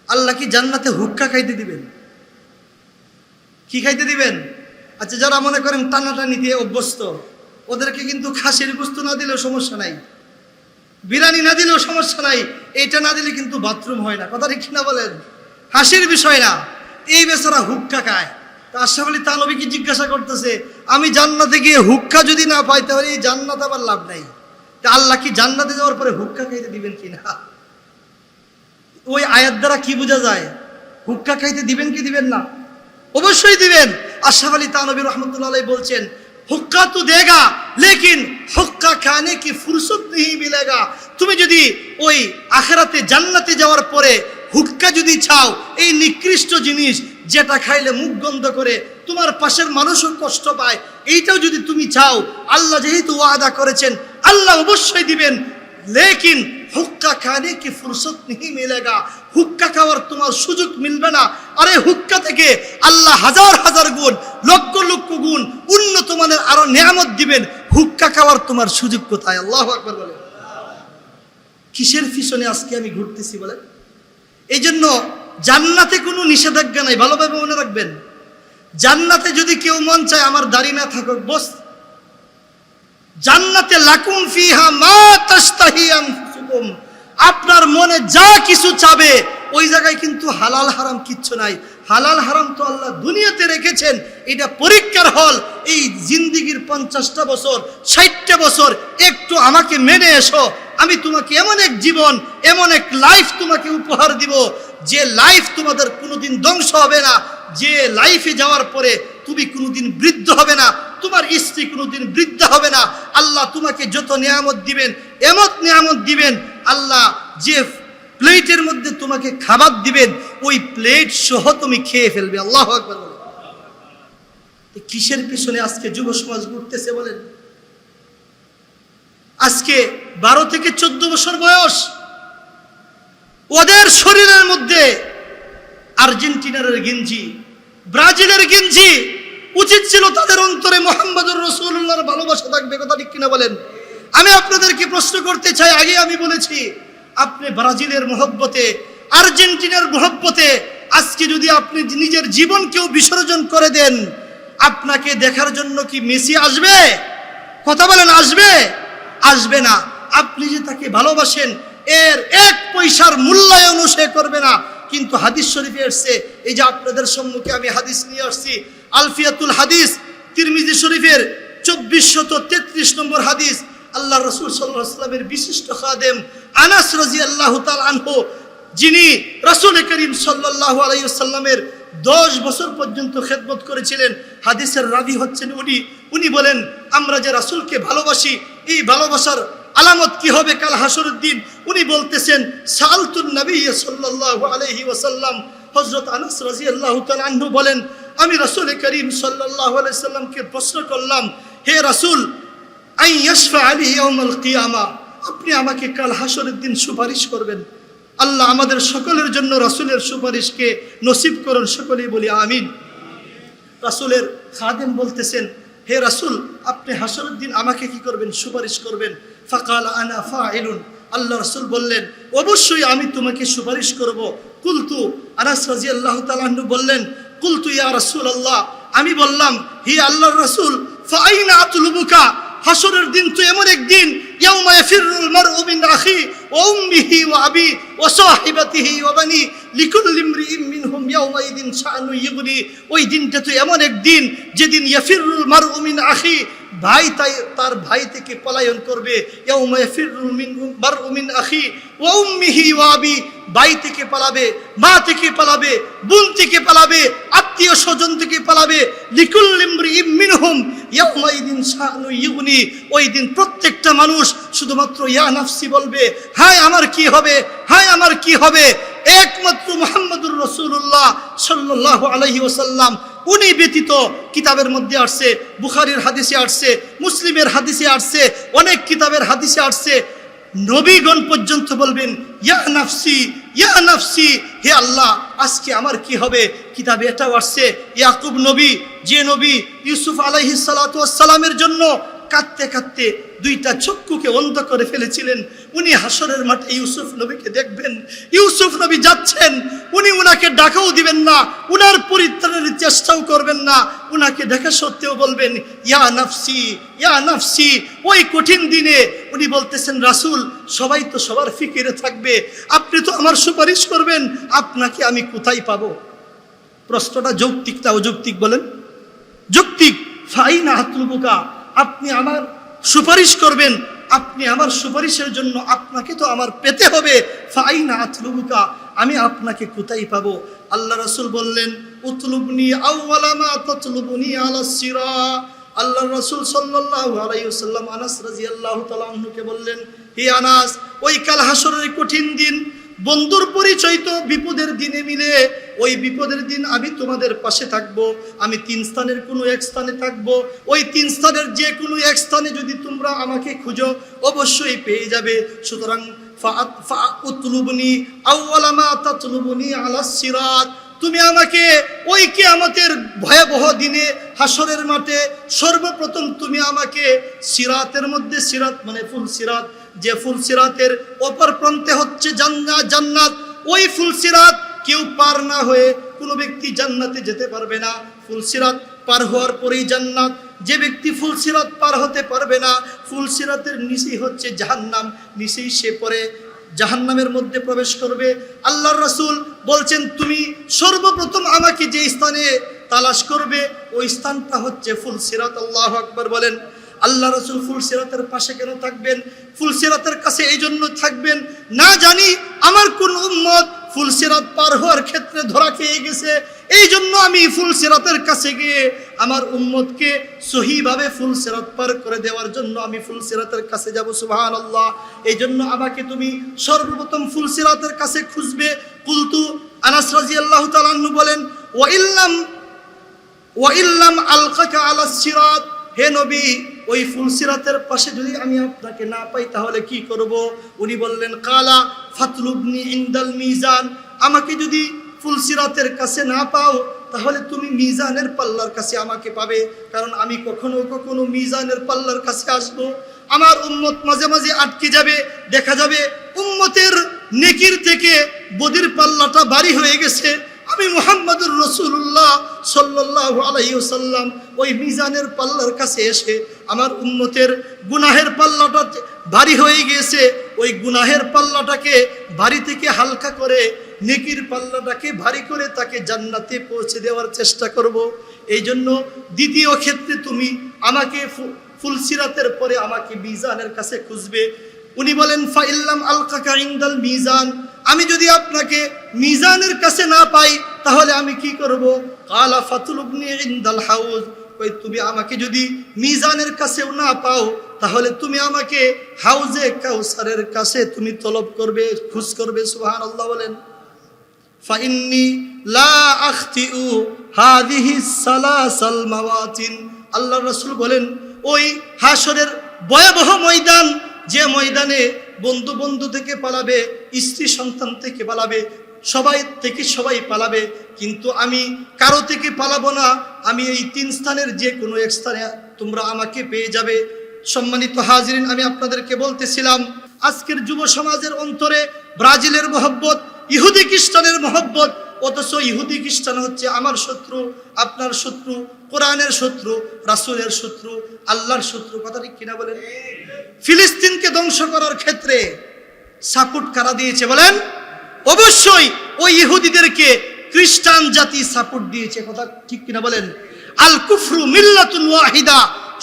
আল্লাহ কি জান্নাতে হুক্কা খাইতে দিবেন? কি খাইতে দিবেন? আচ্ছা, যারা মনে করেন টানাটানি দিয়ে অভ্যস্ত, ওদেরকে কিন্তু খাসির গোশত না দিলেও সমস্যা নাই, বিরিয়ানি না দিলেও সমস্যা নাই, এইটা না দিলে কিন্তু বাথরুম হয় না। কথা ঠিক না বলেন? হাসির বিষয় না, এই বেচারা হুক্কা খায়। তা আশরাফ আলী থানভী কি জিজ্ঞাসা করতেছে, আমি জান্নাতে গিয়ে হুক্কা যদি না পাই তাহলে এই জান্নাত আবার লাভ নাই। তা আল্লাহ কি জান্নাতে যাওয়ার পরে হুক্কা খাইতে দিবেন কিনা? ওই আয়াত দ্বারা কি বোঝা যায়? হুক্কা খাইতে দিবেন কি দিবেন না? অবশ্যই দিবেন। আশরাফ আলী থানভী রাহমাতুল্লাহ আলাইহি বলছেন হুক্কা তো দেগা লেকিন হুক্কা খানে কি ফুরসত नहीं मिलेगा। তুমি যদি ওই আখিরাতে জান্নাতে যাওয়ার পরে হুক্কা যদি চাও, এই নিকৃষ্ট জিনিস যেটা খাইলে মুখ গন্ধ করে, তোমার পাশের মানুষও কষ্ট পায়, এইটাও যদি তুমি চাও, আল্লাহ যেহেতু ওয়াদা করেছেন আল্লাহ অবশ্যই দিবেন, লেকিন হুক্কা খানে কি ফুরসত नहीं मिलेगा। হুক্কা খাওয়ার তোমার সুযোগ মিলবে না। আরে হুক্কা থেকে আল্লাহ হাজার হাজার গুণ, লক্ষ লক্ষ গুণ উন্নত মানের আরো নিয়ামত দিবেন, হুক্কা খাওয়ার তোমার সুযোগ কোথায়? আল্লাহু আকবার বলেন। কিসের পিছনে আজকে আমি ঘুরতেছি বলেন? এই জন্য জান্নাতে কোনো নিষেধাজ্ঞা নাই, ভালোভাবে মনে রাখবেন। জান্নাতে যদি কেউ মন চায় আমার দাড়ি না থাকুক, বস, জান্নাতে লাকুম ফিহা মা তাশতাহি আনফুসুকুম, আপনার মনে যা কিছু চাবে ওই জায়গায় কিন্তু হালাল হারাম কিচ্ছু নাই। হালাল হারাম তো আল্লাহ দুনিয়াতে রেখেছেন, এটা পরীক্ষার হল। এই জিন্দিগির 50টা বছর 60টা বছর একটু আমাকে মেনে এসো, আমি তোমাকে এমন এক জীবন, এমন এক লাইফ তোমাকে উপহার দিব, যে লাইফ তোমাদের কোনোদিন ধ্বংস হবে না, যে লাইফে যাওয়ার পরে তুমি কোনোদিন বৃদ্ধ হবে না, তোমার স্ত্রী কোনোদিন বৃদ্ধ হবে না। আল্লাহ তোমাকে যত নিয়ামত দিবেন, এমন নিয়ামত দিবেন, আল্লাহ যে প্লেটের মধ্যে তোমাকে খাবার দিবেন ওই প্লেট সহ তুমি খেয়ে ফেলবে। আল্লাহু আকবার। কিসের পিছনে আজকে যুব সমাজ ঘুরতেছে বলেন? আজকে 12 থেকে 14 বছর বয়স, ওদের শরীরের মধ্যে আর্জেন্টিনার গেঞ্জি, ব্রাজিলের গেঞ্জি। উচিত ছিল তাদের অন্তরে মুহাম্মদুর রাসূলুল্লাহর ভালোবাসা থাকবে। কথা ঠিক কিনা বলেন? আমি আপনাদেরকে প্রশ্ন করতে চাই, আগে আমি বলেছি, আপনি ব্রাজিলের মহব্বতে, আর্জেন্টিনার মহব্বতে আজকে যদি আপনি নিজের জীবনকেও বিসর্জন করে দেন, আপনাকে দেখার জন্য কি মেসি আসবে? কথা বলেন, আসবে? আসবে না। আপনি যে তাকে ভালোবাসেন এর 1 পয়সার মূল্যায়নও সে করবে না। কিন্তু হাদিস শরীফে এসেছে, এই যে আপনাদের সম্মুখে আমি হাদিস নিয়ে আসছি, আলফিয়াতুল হাদিস তিরমিজি শরীফের 2433 নম্বর হাদিস। আল্লাহ রাসূল সাল্লাল্লাহু আলাইহি ওয়াসাল্লামের বিশিষ্ট খাদেম আনাস রাদিয়াল্লাহু তাআলা আনহু, যিনি রাসূল করিম সাল্লাল্লাহু আলাইহি ওয়াসাল্লামের 10 বছর পর্যন্ত খেদমত করেছিলেন, হাদিসের রাবি হচ্ছেন উনি বলেন, আমরা যে রাসূলকে ভালোবাসি, এই ভালোবাসার আলামত কি হবে কাল হাসরের দিন? উনি বলতেছেন, সালতুন নবী সাল্লাল্লাহু আলাইহি ওয়াসাল্লাম, হযরত আনাস রাদিয়াল্লাহু তাআলা আনহু বলেন, আমি রাসূল করিম সাল্লাল্লাহু আলাইহি ওয়াসাল্লামকে প্রশ্ন করলাম, হে রাসূল, আই ইয়াশফা আলী ইয়াউমাল কিয়ামা, আপনি আমাকে কাল হাসরের দিন সুপারিশ করবেন। আল্লাহ আমাদের সকলের জন্য রাসূলের সুপারিশকে নসিব করুন, সকলেই বলি আমিন। রাসূলের খাদেম বলতেছেন, হে রাসূল, আপনি হাসরের দিন আমাকে কি করবেন? সুপারিশ করবেন। ফাকাল আনা ফাইলুন, আল্লাহ রাসূল বললেন, অবশ্যই আমি তোমাকে সুপারিশ করব। কুলতু, আনাস রাদিয়াল্লাহু তাআলা আনহু বললেন, কুলতু ইয়া রাসূলুল্লাহ, আমি বললাম, হে আল্লাহর রাসূল, ফাআইনা আতলুবুকা, হাসরের দিন তো এমন একদিন, ইয়াউমা ইয়াফিরুল মারউ মিন আখি ওয়া উম্মিহি ওয়া আবি ওয়া সাহিবাতিহি ওয়া বানি লিকুল্লি ইমরিইন মিনহুম ইয়াউমাইদিন শাআনু ইগনি। ওই দিনটা তো এমন একদিন যেদিন ইয়াফিরুল মারউ মিন আখি, ভাই তার ভাই থেকে পলায়ন করবে। ইয়াউমা ইয়াফিরুল মারউ মিন আখি ওয়া উম্মিহি ওয়া আবি, ভাই থেকে পালাবে, মা থেকে পালাবে, বোন থেকে পালাবে, আত্মীয় স্বজন থেকে পালাবে। লিকুল্লি ইমরিইন মিনহুম ইয়াউমাইদিন শাআনু ইগনি। ওই দিন প্রত্যেকটা মানুষ শুধুমাত্র ইয়া নাফসি বলবে, হায় আমার কি হবে, হায় আমার কি হবে। একমাত্র মুহাম্মদুর রাসূলুল্লাহ সাল্লাল্লাহু আলাইহি ওয়াসাল্লাম, উনি ব্যতীত কিতাবের মধ্যে আসছে, বুখারীর হাদিসে আসছে, মুসলিমের হাদিসে আসছে, অনেক কিতাবের হাদিসে আসছে, নবীগণ পর্যন্ত বলবেন, ইয়া নাফসি, ইয়া নাফসি, হে আল্লাহ আজকে আমার কি হবে। কিতাবে এটাও আসছে, ইয়াকুব নবী, যে নবী ইউসুফ আলাইহিস সালাতু ওয়াস সালামের জন্য কাঁদতে কাঁদতে দুইটা চক্ষুকে অন্ধ করে ফেলেছিলেন, উনি হাসরের মাঠে ইউসুফ নবীকে দেখবেন। ইউসুফ নবী যাচ্ছেন, উনি উনাকে ডাকাও দিবেন না, উনার পরিত্রাণের চেষ্টাও করবেন না, উনাকে দেখা সত্ত্বেও বলবেন, ইয়া নাফসি, ইয়া নাফসি। ওই কঠিন দিনে উনি বলতেছেন, রাসূল সবাই তো সবার ফিকিরে থাকবে, আপনি তো আমার সুপারিশ করবেন, আপনাকে আমি কোথায় পাবো? প্রশ্নটা যৌক্তিক না অযৌক্তিক বলেন? যৌক্তিক। ফাইনা আতলুবুকা, আপনি আমার সুপারিশ করবেন, আপনি আমার সুপারিশের জন্য আপনাকে তো আমার পেতে হবে। ফাইনা আতলুবুকা, আমি আপনাকে কোথায় পাবো? আল্লাহ রাসূল বললেন, উতলুবনি আউওয়ালা মা তাতলুবনি আলাস সিরা। আল্লাহ রাসূল সাল্লাল্লাহু আলাইহি ওয়াসাল্লাম আনাস রাদিয়াল্লাহু তাআলা আনহুকে বললেন, হে আনাস, ওই কাল হাসরের কঠিন দিন, বন্ধুর পরিচয় তো বিপদের দিনে মিলে। ওই বিপদের দিন আমি তোমাদের পাশে থাকব। আমি 3 স্থানের কোনো এক স্থানে থাকব। ওই 3 স্থানের যে কোনো এক স্থানে যদি তোমরা আমাকে খুঁজো, অবশ্যই পেয়ে যাবে। সুতরাং ফাআতুলুবনি আউওয়ালা মা তাতলুবনি আলাস সিরাত, তুমি আমাকে ওই কিয়ামতের ভয়াবহ দিনে হাসরের মাঠে সর্বপ্রথম তুমি আমাকে সিরাতের মধ্যে, সিরাত মানে ফুল সিরাত, যে ফুল সিরাতের অপর প্রান্তে হচ্ছে জান্নাত, ওই ফুল সিরাত কেউ পার না হয়ে কোনো ব্যক্তি জান্নাতে যেতে পারবে না। ফুল সিরাত পার হওয়ার পরেই জান্নাত। যে ব্যক্তি ফুল সিরাত পার হতে পারবে না, ফুল সিরাতের নিচেই হচ্ছে জাহান্নাম, নিচেই সে পরে জাহান্নামের মধ্যে প্রবেশ করবে। আল্লাহর রাসূল বলছেন, তুমি সর্বপ্রথম আমাকে যে স্থানে তালাশ করবে, ওই স্থানটা হচ্ছে ফুল সিরাত। আল্লাহু আকবার বলেন। আল্লাহ রাসূল ফুল সিরাতের পাশে কেন থাকবেন? ফুল সিরাতের কাছে এই জন্য থাকবেন, না জানি আমার কোন উম্মত ফুল সিরাত পার হওয়ার ক্ষেত্রে ধরা খেয়ে গেছে, এই জন্য আমি ফুল সিরাতের কাছে গিয়ে আমার উম্মতকে সহিভাবে ফুল সিরাত পার করে দেওয়ার জন্য আমি ফুল সিরাতের কাছে যাব। সুবহানাল্লাহ। এই জন্য আমাকে তুমি সর্বপ্রথম ফুল সিরাতের কাছে খুঁজবে। কুলতু, আনাস রাদিয়াল্লাহু তাআলা আনহু বলেন, ওয়া ইল্লাম আলকাকা আলাস সিরাত, হে নবী, ওই ফুল সিরাতের পাশে যদি আমি আপনাকে না পাই তাহলে কি করব? উনি বললেন, কালা ফাতলুবনি ইনদাল মিজান, আমাকে যদি ফুল সিরাতের কাছে না পাও তাহলে তুমি মিজানের পাল্লার কাছে আমাকে পাবে। কারণ আমি কখনো কখনো মিজানের পাল্লার কাছে আসব, আমার উম্মত মাঝে মাঝে আটকে যাবে, দেখা যাবে উম্মতের নেকির থেকে বদির পাল্লাটা ভারী হয়ে গেছে। আমি মুহাম্মদুর রাসূলুল্লাহ সাল্লাল্লাহু আলাইহি ওয়াসাল্লাম ওই মিজানের পাল্লার কাছে এসে আমার উম্মতের গুনাহের পাল্লাটা ভারী হয়ে গিয়েছে, ওই গুনাহের পাল্লাটাকে ভারী থেকে হালকা করে নেকির পাল্লাটাকে ভারী করে তাকে জান্নাতে পৌঁছে দেওয়ার চেষ্টা করব। এই জন্য দ্বিতীয় ক্ষেত্রে তুমি আমাকে ফুলসিরাতের পরে আমাকে মিজানের কাছে খুঁজবে। উনি বলেন ফাইল্লাম আলকাকা ইনদাল মিজান, আমি যদি আপনাকে মিজানের কাছে না পাই তাহলে আমি কি করব? কালা ফাতুলুবনি ইনদাল হাউজ, ওই তুমি আমাকে যদি মিজানের কাছেও না পাও তাহলে তুমি আমাকে হাউজে কাউসারের কাছে তুমি তলব করবে, খোঁজ করবে। সুবহানাল্লাহ বলেন। ফাইন্নি লা আখতিউ হাদিহি সালাসাল মাওয়াতিন, আল্লাহর রাসূল বলেন ওই হাশরের ভয়াবহ ময়দান, যে ময়দানে বন্ধু বন্ধু থেকে পালাবে, স্ত্রী সন্তান থেকে পালাবে, সবাই থেকে সবাই পালাবে, কিন্তু আমি কারো থেকে পালাবো না। আমি এই তিন স্থানের যে কোনো এক স্থানে তোমরা আমাকে পেয়ে যাবে। সম্মানিত হাজিরিন, আমি আপনাদেরকে বলতেছিলাম আজকের যুব সমাজের অন্তরে ব্রাজিলের মহব্বত, ইহুদি খ্রিস্টানের মহব্বত, অথচ ইহুদি খ্রিস্টান হচ্ছে আমার শত্রু, আপনার শত্রু, কোরআনের শত্রু, রাসূলের শত্রু, আল্লাহর শত্রু। কথা ঠিক কিনা বলেন? ফিলিস্তিনকে ধ্বংস করার ক্ষেত্রে সাপোর্ট কারা দিয়েছে বলেন? অবশ্যই ওই ইহুদিদেরকে খ্রিস্টান জাতি সাপোর্ট দিয়েছে। কথা ঠিক কিনা বলেন? আল কুফরু মিল্লাতুন ওয়াহিদা,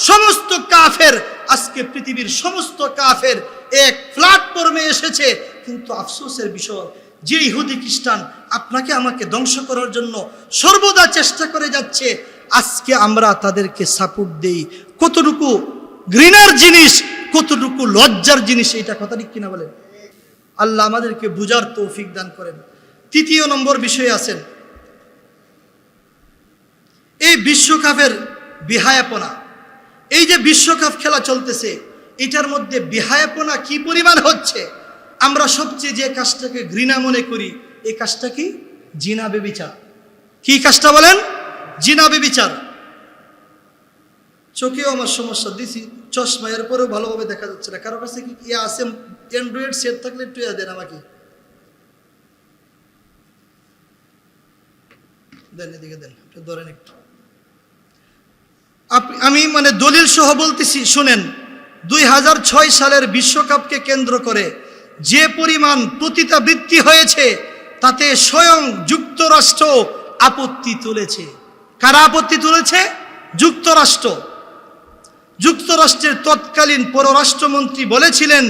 সমস্ত কাফের, আজকে পৃথিবীর সমস্ত কাফের এক প্ল্যাটফর্মে এসেছে। কিন্তু আফসোসের বিষয় যে ইহুদি খ্রিস্টান আপনাকে আমাকে ধ্বংস করার জন্য সর্বদা চেষ্টা করে যাচ্ছে, আজকে আমরা তাদেরকে সাপোর্ট দেই। কতটুকু ঘৃণার জিনিস, কতটুকু লজ্জার জিনিস, এটা কথা ঠিক কিনা বলেন? আল্লাহ আমাদেরকে বুঝার তৌফিক দান করেন। তৃতীয় নম্বর বিষয়ে আছেন এই বিশ্বকাপের বিহায়াপনা। এই যে বিশ্বকাপ খেলা চলতেছে, এটার মধ্যে বিহায়াপনা কি পরিমাণ হচ্ছে। আমরা সবচেয়ে যে কাজটাকে ঘৃণা মনে করি, এই কাজটা কি? জিনা ব্যভিচার। কি কাজটা বলেন? জিনা ব্যভিচার। চোখেও আমার সমস্যা, দিছি চশমা, এরপরেও ভালোভাবে দেখা যাচ্ছে না। কারো কাছে কি ইয়ে আছে? অ্যান্ড্রয়েড সেট থাকলে একটু ইয়া দেন আমাকে, দেন, এদিকে দেন, একটু ধরেন একটু। আমি মানে দলিল সহ বলতেছি, শুনেন। 2006 সালের বিশ্বকাপকে কেন্দ্র করে যে পরিমাণ পতিতাবৃত্তি হয়েছে, তাতে স্বয়ং যুক্তরাষ্ট্র আপত্তি তুলেছে। কারা আপত্তি তুলেছে? যুক্তরাষ্ট্র। যুক্তরাষ্ট্রের তৎকালীন পররাষ্ট্রমন্ত্রী বলেছিলেন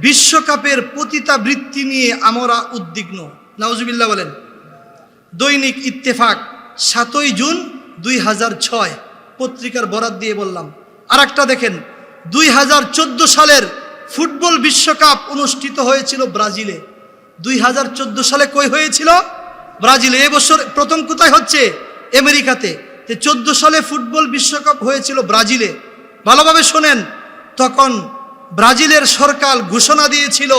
বিশ্বকাপের পতিতাবৃত্তি নিয়ে আমরা উদ্বিগ্ন। নাউজুবিল্লাহ বলেন। দৈনিক ইত্তেফাক 7 জুন 2006 পত্রিকার বরাত দিয়ে বললাম। আর একটা দেখেন, 2014 সালের ফুটবল বিশ্বকাপ অনুষ্ঠিত হয়েছিল ব্রাজিলে। 2014 সালে কই হয়েছিল? ব্রাজিলে। এবছর প্রথম কোথায় হচ্ছে? আমেরিকাতে। 14 সালে ফুটবল বিশ্বকাপ হয়েছিল ব্রাজিলে। ভালোভাবে শোনেন, তখন ব্রাজিলের সরকার ঘোষণা দিয়েছিল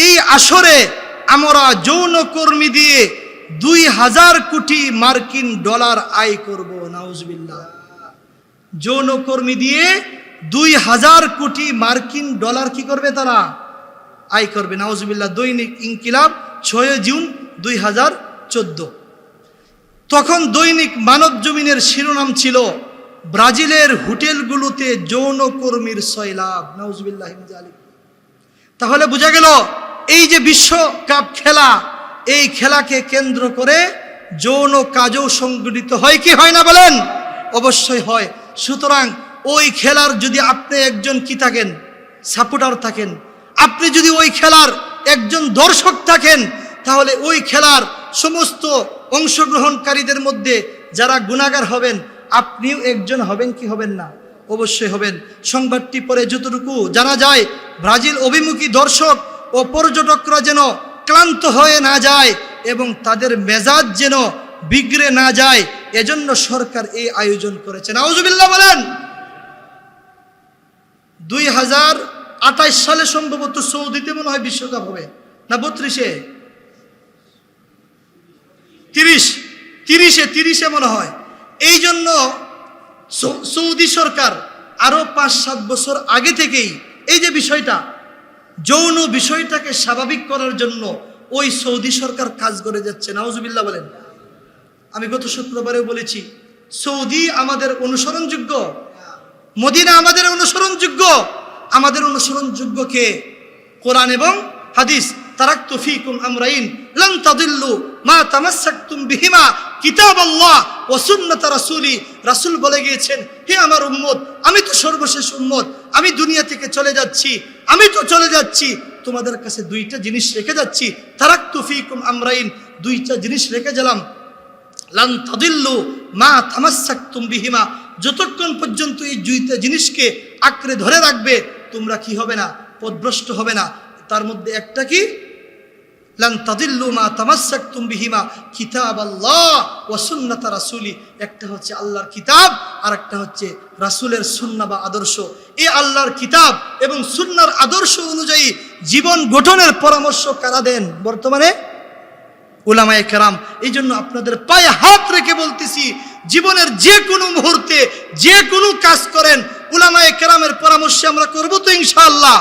এই আসরে আমরা যৌনকর্মী দিয়ে 2000 কোটি মার্কিন ডলার আয় করব। নাউজুবিল্লাহ। যৌনকর্মী দিয়ে 2000 কোটি মার্কিন ডলার কি করবে? তারা আয় করবে। নাউজুবিল্লাহ। দৈনিক ইনকিলাব 6 জুন 2014। তখন দৈনিক মানব জমিনের শিরোনাম ছিল ব্রাজিলের হোটেলগুলোতে যৌনকর্মীর সয়লাভ। নাউজুবিল্লাহ। তাহলে বোঝা গেল এই যে বিশ্বকাপ খেলা, এই খেলাকে কেন্দ্র করে যৌন কাজও সংগঠিত হয় কি হয় না বলেন? অবশ্যই হয়। সুতরাং ওই খেলার যদি আপনি একজন কি থাকেন? সাপোর্টার থাকেন, আপনি যদি ওই খেলার একজন দর্শক থাকেন, তাহলে ওই খেলার সমস্ত অংশগ্রহণকারীদের মধ্যে যারা গুনাহগার হবেন, আপনিও একজন হবেন কি হবেন না? অবশ্যই হবেন। সংবাদটি পরে যতটুকু জানা যায়, ব্রাজিল অভিমুখী দর্শক ও পর্যটকরা যেন ক্লান্ত হয়ে না যায় এবং তাদের মেজাজ যেন বিগড়ে না যায়, এজন্য সরকার এই আয়োজন করেছে। নাউজুবিল্লাহ বলেন। 2028 সালে সম্ভবত সৌদিতে মনে হয় বিশ্বকাপ হবে, না 32-এ? 30-এ মনে হয়। এই জন্য সৌদি সরকার আরো 5-7 বছর আগে থেকেই এই যে বিষয়টা, যৌন বিষয়টাকে স্বাভাবিক করার জন্য ওই সৌদি সরকার কাজ করে যাচ্ছে। নাউজুবিল্লাহ বলেন। আমি গত শুক্রবারেও বলেছি, সৌদি আমাদের অনুসরণযোগ্য, মদিনা আমাদের অনুসরণযোগ্য। আমাদের অনুসরণযোগ্য কে? কোরআন এবং হাদিস। তারাকতু ফীকুম আমরাইন লান তাদিল্লু মা তামাসসাকতুম বিহিমা কিতাবাল্লাহ ওয়া সুন্নাত রাসূলি। রাসূল বলে গিয়েছেন, হে আমার উম্মত, আমি তো সর্বশেষ উম্মত, আমি দুনিয়া থেকে চলে যাচ্ছি, তোমাদের কাছে দুইটা জিনিস রেখে যাচ্ছি। তারাকতু ফীকুম আমরাইন, দুইটা জিনিস রেখে গেলাম। লান তাদিল্লু মা তামাসসাকতুম বিহিমা, যতক্ষণ পর্যন্ত এই দুইটা জিনিসকে আঁকড়ে ধরে রাখবে তোমরা কি হবে না, পথভ্রষ্ট হবে না। তার মধ্যে একটা কি, লান তাদিল্লু মা তামাসসাকতুম বিহিমা কিতাবাল্লাহ ওয়া সুন্নাত রাসূলি। একটা হচ্ছে আল্লাহর কিতাব আর একটা হচ্ছে রাসূলের সুন্নাহ বা আদর্শ। এই আল্লাহর কিতাব এবং সুন্নাহর আদর্শ অনুযায়ী জীবন গঠনের পরামর্শ কারা দেন বর্তমানে? উলামায়ে কেরাম। এই জন্য আপনাদের পায়ে হাত রেখে বলতেছি, জীবনের যে কোনো মুহূর্তে যে কোনো কাজ করেন উলামায়ে কেরামের পরামর্শে আমরা করব তো ইনশাআল্লাহ।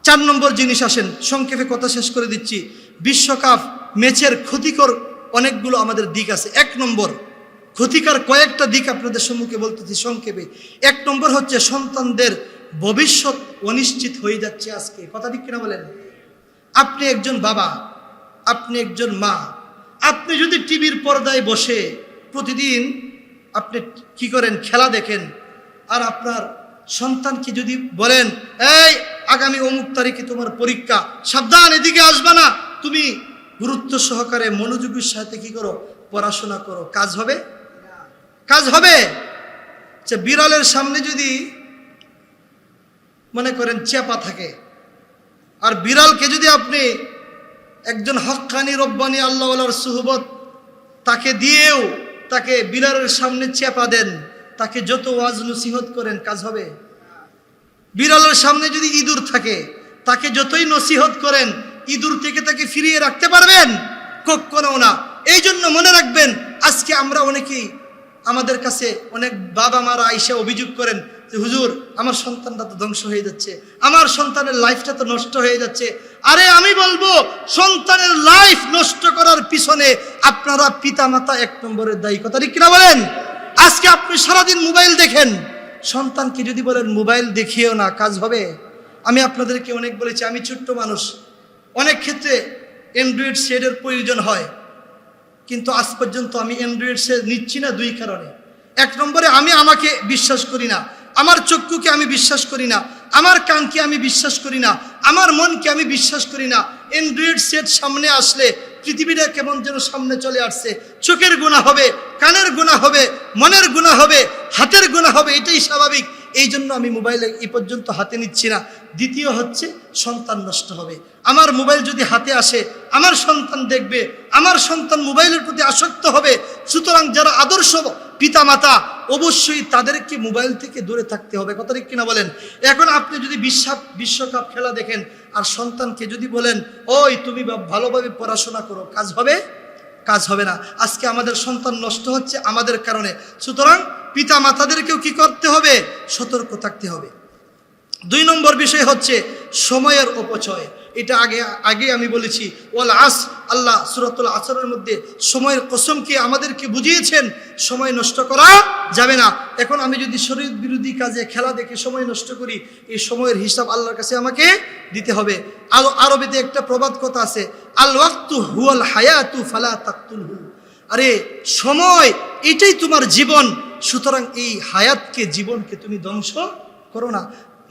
4 নম্বর জিনিস আসেন, সংক্ষেপে কথা শেষ করে দিচ্ছি। বিশ্বকাপ ম্যাচের ক্ষতিকর অনেকগুলো আমাদের দিক আছে। 1 নম্বর ক্ষতিকর কয়েকটা দিক আপনাদের সম্মুখে বলতেছি সংক্ষেপে। 1 নম্বর হচ্ছে সন্তানদের ভবিষ্যৎ অনিশ্চিত হয়ে যাচ্ছে আজকে। কথা ঠিক কিনা বলেন? আপনি একজন বাবা, আপনি একজন মা, আপনি যদি টিভির পর্দায় বসে প্রতিদিন আপনি কি করেন, খেলা দেখেন, আর আপনার সন্তানকে যদি বলেন, এই আগামী অমুক তারিখে তোমার পরীক্ষা, সাবধান এদিকে আসবা না, তুমি গুরুত্ব সহকারে মনোযোগের সাথে কি করো, পড়াশোনা করো, কাজ হবে? কাজ হবে? যে বিড়ালের সামনে যদি মনে করেন চেপা থাকে, আর বিড়ালকে যদি আপনি একজন হক্কানি রব্বানি আল্লাহওয়ালার সুহবত তাকে দিয়েও তাকে বিড়ালের সামনে চেপা দেন, তাকে যত ওয়াজ নসিহত করেন, কাজ হবে? বিড়ালের সামনে যদি ইঁদুর থাকে, তাকে যতই নসিহত করেন, ইঁদুর থেকে তাকে ফিরিয়ে রাখতে পারবেন? কখনো না। এই জন্য মনে রাখবেন, আজকে আমরা অনেকেই, আমাদের কাছে অনেক বাবা মারা আইসা অভিযোগ করেন যে হুজুর আমার সন্তানটা তো ধ্বংস হয়ে যাচ্ছে, আমার সন্তানের লাইফটা তো নষ্ট হয়ে যাচ্ছে। আরে আমি বলবো, সন্তানের লাইফ নষ্ট করার পিছনে আপনারা পিতা মাতা 1 নম্বরের দায়ী। কথা ঠিক কিনা বলেন? আজকে আপনি সারাদিন মোবাইল দেখেন, সন্তানকে যদি বলেন মোবাইল দেখিও না, কাজ হবে? আমি আপনাদেরকে অনেক বলেছি, আমি ছোট্ট মানুষ, অনেক ক্ষেত্রে অ্যান্ড্রয়েড সেটের প্রয়োজন হয়, কিন্তু আজ পর্যন্ত আমি অ্যান্ড্রয়েড সেট নিচ্ছি না 2 কারণে। 1 নম্বরে আমি আমাকে বিশ্বাস করি না, আমার চক্ষুকে আমি বিশ্বাস করি না, আমার কানকে আমি বিশ্বাস করি না, আমার মনকে আমি বিশ্বাস করি না। অ্যান্ড্রয়েড সেট সামনে আসলে পৃথিবীটা কেমন যেন সামনে চলে আসছে। চোখের গুনাহ হবে, কানের গুনাহ হবে, মনের গুনাহ হবে, হাতের গুনাহ হবে, এটাই স্বাভাবিক। এই জন্য আমি মোবাইলে এই পর্যন্ত হাতে নিচ্ছি না। দ্বিতীয় হচ্ছে সন্তান নষ্ট হবে। আমার মোবাইল যদি হাতে আসে, আমার সন্তান দেখবে, আমার সন্তান মোবাইলের প্রতি আসক্ত হবে। সুতরাং যারা আদর্শ পিতামাতা, অবশ্যই তাদেরকে মোবাইল থেকে দূরে থাকতে হবে। কথা ঠিক কিনা বলেন? এখন আপনি যদি বিশ্বকাপ খেলা দেখেন আর সন্তানকে যদি বলেন, ওই তুমি ভালোভাবে পড়াশোনা করো, কাজ হবে? কাজ হবে না। আজকে আমাদের সন্তান নষ্ট হচ্ছে আমাদের কারণে। সুতরাং পিতা মাতাদেরকেও কি করতে হবে? সতর্ক থাকতে হবে। 2 নম্বর বিষয় হচ্ছে সময়ের অপচয়। এটা আগে আমি বলেছি, ওয়াল আস, আল্লাহ সূরাতুল আসরের মধ্যে সময়ের কসমকে আমাদেরকে বুঝিয়েছেন, সময় নষ্ট করা যাবে না। এখন আমি যদি শরীয়ত বিরোধী কাজে খেলা দেখে সময় নষ্ট করি, এই সময়ের হিসাব আল্লাহর কাছে আমাকে দিতে হবে। আরবিতে একটা প্রবাদ কথা আছে, আল ওয়াক্তু হুয়াল হায়াতু ফালা তাকতুলহু। আরে সময় এটাই তোমার জীবন, সুতরাং এই হায়াতকে, জীবনকে তুমি ধ্বংস করো না।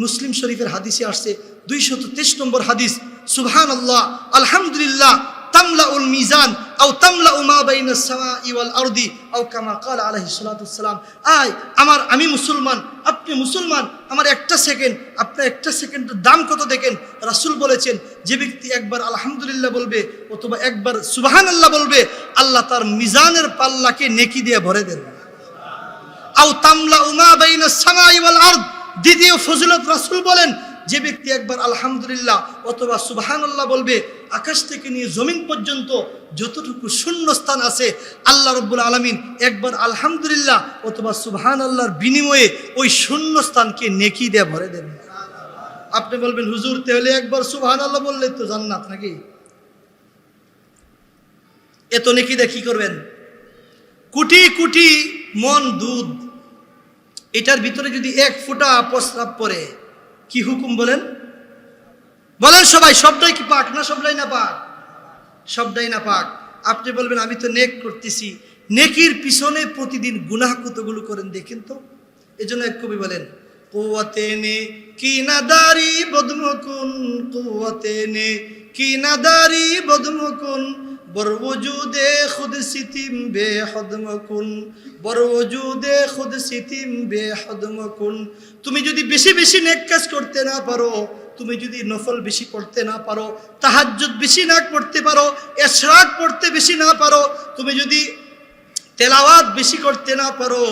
মুসলিম শরীফের হাদিসে আসছে 223 নম্বর হাদিস, সুবহানাল্লাহ আলহামদুলিল্লাহ তামলাউল মিজান আও তামলাউ মা বাইনাস সামাই ওয়াল আরদি আও কামা ক্বালা আলাইহিস সালাতু ওয়াসসালাম। আমি মুসলমান, আপনি মুসলমান, আমার একটা সেকেন্ড, আপনার একটা সেকেন্ডের দাম কত দেখেন। রাসূল বলেছেন, যে ব্যক্তি একবার আলহামদুলিল্লাহ বলবে অথবা একবার সুবহানাল্লাহ বলবে, আল্লাহ তার মিজানের পাল্লাকে নেকি দিয়ে ভরে দেন। আও তামলাউ মা বাইনাস সামাই ওয়াল আরদ, দ্বিতীয় ফজিলত রাসূল বলেন, যে ব্যক্তি একবার আলহামদুলিল্লাহ অথবা সুবহানাল্লাহ বলবে, আকাশ থেকে নিয়ে জমিন পর্যন্ত যতটুকু শূন্য স্থান আছে, আল্লাহ রাব্বুল আলামিন একবার আলহামদুলিল্লাহ অথবা সুবহানাল্লাহর বিনিময়ে ওই শূন্য স্থানকে নেকি দিয়ে ভরে দেন। আপনি বলবেন, হুজুর তাহলে একবার সুবহানাল্লাহ বললে তো জান্নাত নাকি? এত নেকি দিয়ে কি করবেন? কোটি কোটি মন দুধ, এটার ভিতরে যদি 1 ফোঁটা প্রস্রাব পড়ে, কি হুকুম বলেন? বলেন সবাই, সবটাই কি পাক না সবটাই না পাক? সবটাই না পাক। আপনি বলবেন আমি তো নেক করতেছি, নেকির পিছনে প্রতিদিন গুনাহ কতগুলো করেন দেখেন তো। এজন্য এক কবি বলেন, কুওয়াতে নে কি নাদারি বদমকুন, কুওয়াতে নে কি নাদারি বদমকুন, বরওজুদে খুদ সিতিম বেহদমকুন, বরওজুদে খুদ সিতিম বেহদমকুন। তুমি যদি বেশি বেশি নেক কাজ করতে না পারো, তুমি যদি নফল বেশি পড়তে না পারো, তাহাজ্জুদ বেশি না পড়তে পারো, ইশরাক পড়তে বেশি না পারো, তুমি যদি তেলাওয়াত বেশি করতে না পারো,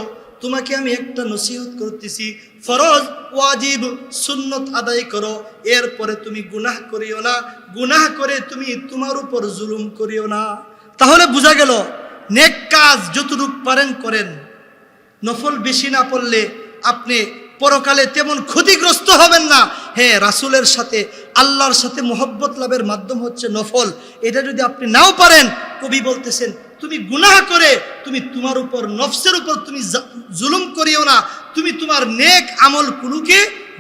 তোমাকে আমি একটা নসিহত করতেছি, ফরজ ওয়াজিব সুন্নত আদায় করো, এরপরে তুমি গুনাহ করিও না, গুনাহ করে তুমি তোমার উপর জুলুম করিও না। তাহলে বোঝা গেল নেক কাজ যতটুকু পারেন করেন, নফল বেশি না পড়লে আপনি পরকালে তেমন ক্ষতিগ্রস্ত হবেন না। হ্যাঁ, রাসূলের সাথে আল্লাহর সাথে মহব্বত লাভের মাধ্যম হচ্ছে নফল। এটা যদি আপনি নাও পারেন, কবি বলতেছেন তুমি গুনাহ করে তুমি তোমার উপর নফসের উপর তুমি জুলুম করিও না, তুমি তোমার নেক আমল কুলুকে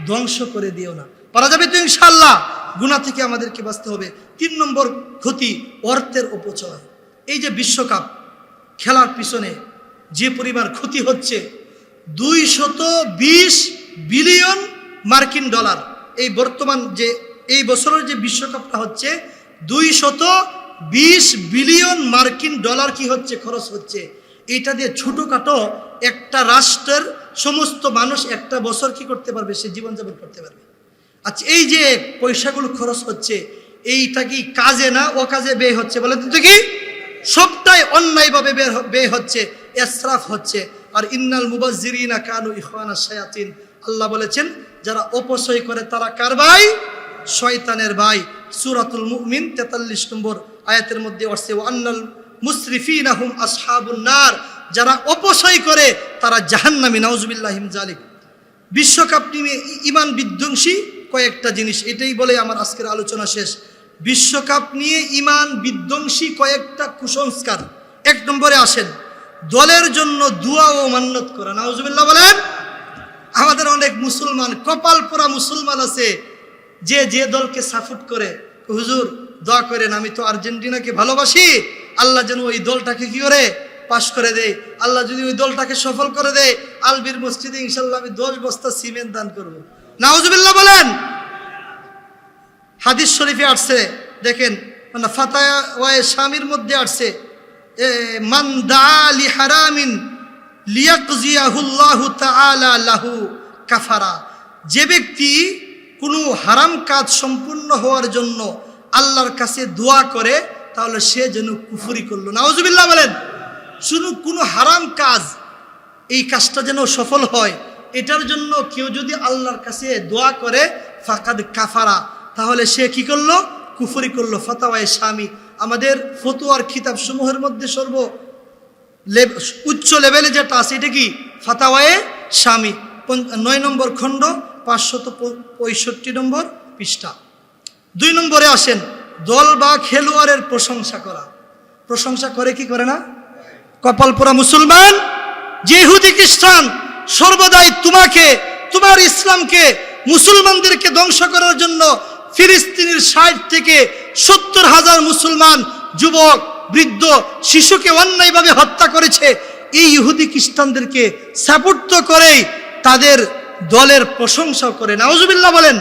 ধ্বংস করে দিও না। পারা যাবে তো ইনশাআল্লাহ। গুনাহ থেকে আমাদেরকে বাঁচতে হবে। ৩ নম্বর ক্ষতি, অর্থের অপচয়। এই যে বিশ্বকাপ খেলার পিছনে যে পরিমাণ ক্ষতি হচ্ছে, 220 বিলিয়ন মার্কিন ডলার। এই বর্তমান যে এই বছরের যে বিশ্বকাপটা হচ্ছে, 220 বিলিয়ন মার্কিন ডলার কি হচ্ছে, খরচ হচ্ছে। এটা দিয়ে ছোটোখাটো একটা রাষ্ট্রের সমস্ত মানুষ একটা বছর কি করতে পারবে, সে জীবনযাপন করতে পারবে। আচ্ছা, এই যে পয়সাগুলো খরচ হচ্ছে, এইটা কি কাজে না অকাজে ব্যয় হচ্ছে? বলে তো কি, সবটাই অন্যায়ভাবে ব্যয় হচ্ছে, ইসরাফ হচ্ছে। আর ইন্নাল মুবাজ্জিরিনা কানু ইখওয়ানাশ শায়াতিন, আল্লাহ বলেছেন যারা অপচয় করে তারা কার ভাই? শয়তানের ভাই। সূরাতুল মুমিন 43 নম্বর আয়াতের মধ্যে আসছে, ওয়া আন্নাল মুসরিফিনা হুম আসহাবুন নার, যারা অপচয় করে তারা জাহান্নামী, নাউজুবিল্লাহি মিন যালিক। বিশ্বকাপ নিয়ে ঈমান বিধ্বংসী কয়েকটা জিনিস, এটাই বলে আমার আজকের আলোচনা শেষ। বিশ্বকাপ নিয়ে ঈমান বিধ্বংসী কয়েকটা কুসংস্কার। 1 নম্বরে আসেন, দলের জন্য দোয়া ও মান্নত করা। নাউজুবিল্লাহ বলেন। আমাদের অনেক মুসলমান, কপাল পোড়া মুসলমান আছে, যে যে দলকে সাপোর্ট করে, হুজুর দোয়া করেন, আমি তো আর্জেন্টিনাকে ভালোবাসি, আল্লাহ যেন ওই দলটাকে কি করে পাশ করে দেয়, আল্লাহ যদি ওই দলটাকে সফল করে দেয়, আলবীর মসজিদে ইনশাল্লাহ আমি 10 বস্তা সিমেন্ট দান করব। নাউজুবিল্লাহ বলেন। হাদিস শরীফে আসছে, দেখেন মানে ফাতাওয়ায়ে শামির মধ্যে আসছে, মান দা লি হারামিন লিয়াকজিয়াহুল্লাহু তাআলা লাহু কাফারা, যে ব্যক্তি কোনো হারাম কাজ সম্পূর্ণ হওয়ার জন্য আল্লাহর কাছে দোয়া করে, তাহলে সে যেন কুফরি করলো। নাউজুবিল্লাহ বলেন। শুধু কোনো হারাম কাজ, এই কাজটা যেন সফল হয়, এটার জন্য কেউ যদি আল্লাহর কাছে দোয়া করে, ফাকাদ কাফারা, তাহলে সে কি করলো? কুফরি করলো। ফাতাওয়ায়ে শামি, আমাদের ফতোয়ার কিতাব সমূহের মধ্যে উচ্চ লেভেলে যেটা আছে, এটা কি? ফাতাওয়ায়ে শামি, 9 নম্বর খণ্ড, 565 নম্বর পৃষ্ঠা। 2 নম্বরে আসেন, দল বা খেলোয়াড়ের প্রশংসা করা। প্রশংসা করে কি করে না? কপাল পোড়া মুসলমান। যে ইহুদি খ্রিস্টান সর্বদাই তোমাকে, তোমার ইসলামকে, মুসলমানদেরকে ধ্বংস করার জন্য ফিলিস্তিনের 60 থেকে 70,000 মুসলমান যুবক, বৃদ্ধ, শিশুকে অন্যায়ভাবে হত্যা করেছে, এই ইহুদি খ্রিস্টানদেরকে সাপোর্ট তো করেই তাদের দলের প্রশংসাও করে। নাউজুবিল্লাহ বলেন।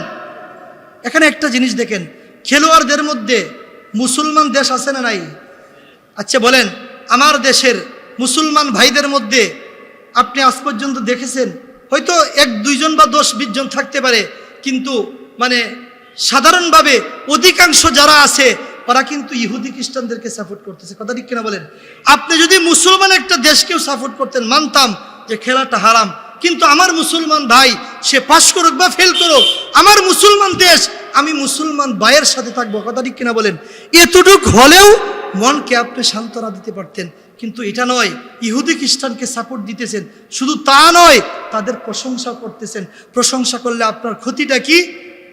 এখানে একটা জিনিস দেখেন, খেলোয়াড়দের মধ্যে মুসলমান দেশ আছে না নাই? আচ্ছা বলেন, আমার দেশের মুসলমান ভাইদের মধ্যে আপনি আজ পর্যন্ত দেখেছেন? হয়তো 1-2 জন বা 10-20 জন থাকতে পারে, কিন্তু মানে সাধারণভাবে অধিকাংশ যারা আছে ওরা কিন্তু ইহুদি খ্রিস্টানদেরকে সাপোর্ট করতেছে। কথা ঠিক কিনা বলেন? আপনি যদি মুসলমান একটা দেশকেও সাপোর্ট করতেন, মানতাম যে খেলাটা হারাম, কিন্তু আমার মুসলমান ভাই সে পাস করুক বা ফেল করুক, আমার মুসলমান দেশ, আমি মুসলমান ভাইয়ের সাথে থাকবো। কথা ঠিক কিনা বলেন? এতটুক হলেও মনকে আপনি সান্ত্বনা দিতে পারতেন, কিন্তু এটা নয়। ইহুদি খ্রিস্টানকে সাপোর্ট দিতেছেন, শুধু তা নয়, তাদের প্রশংসা করতেছেন। প্রশংসা করলে আপনার ক্ষতিটা কি?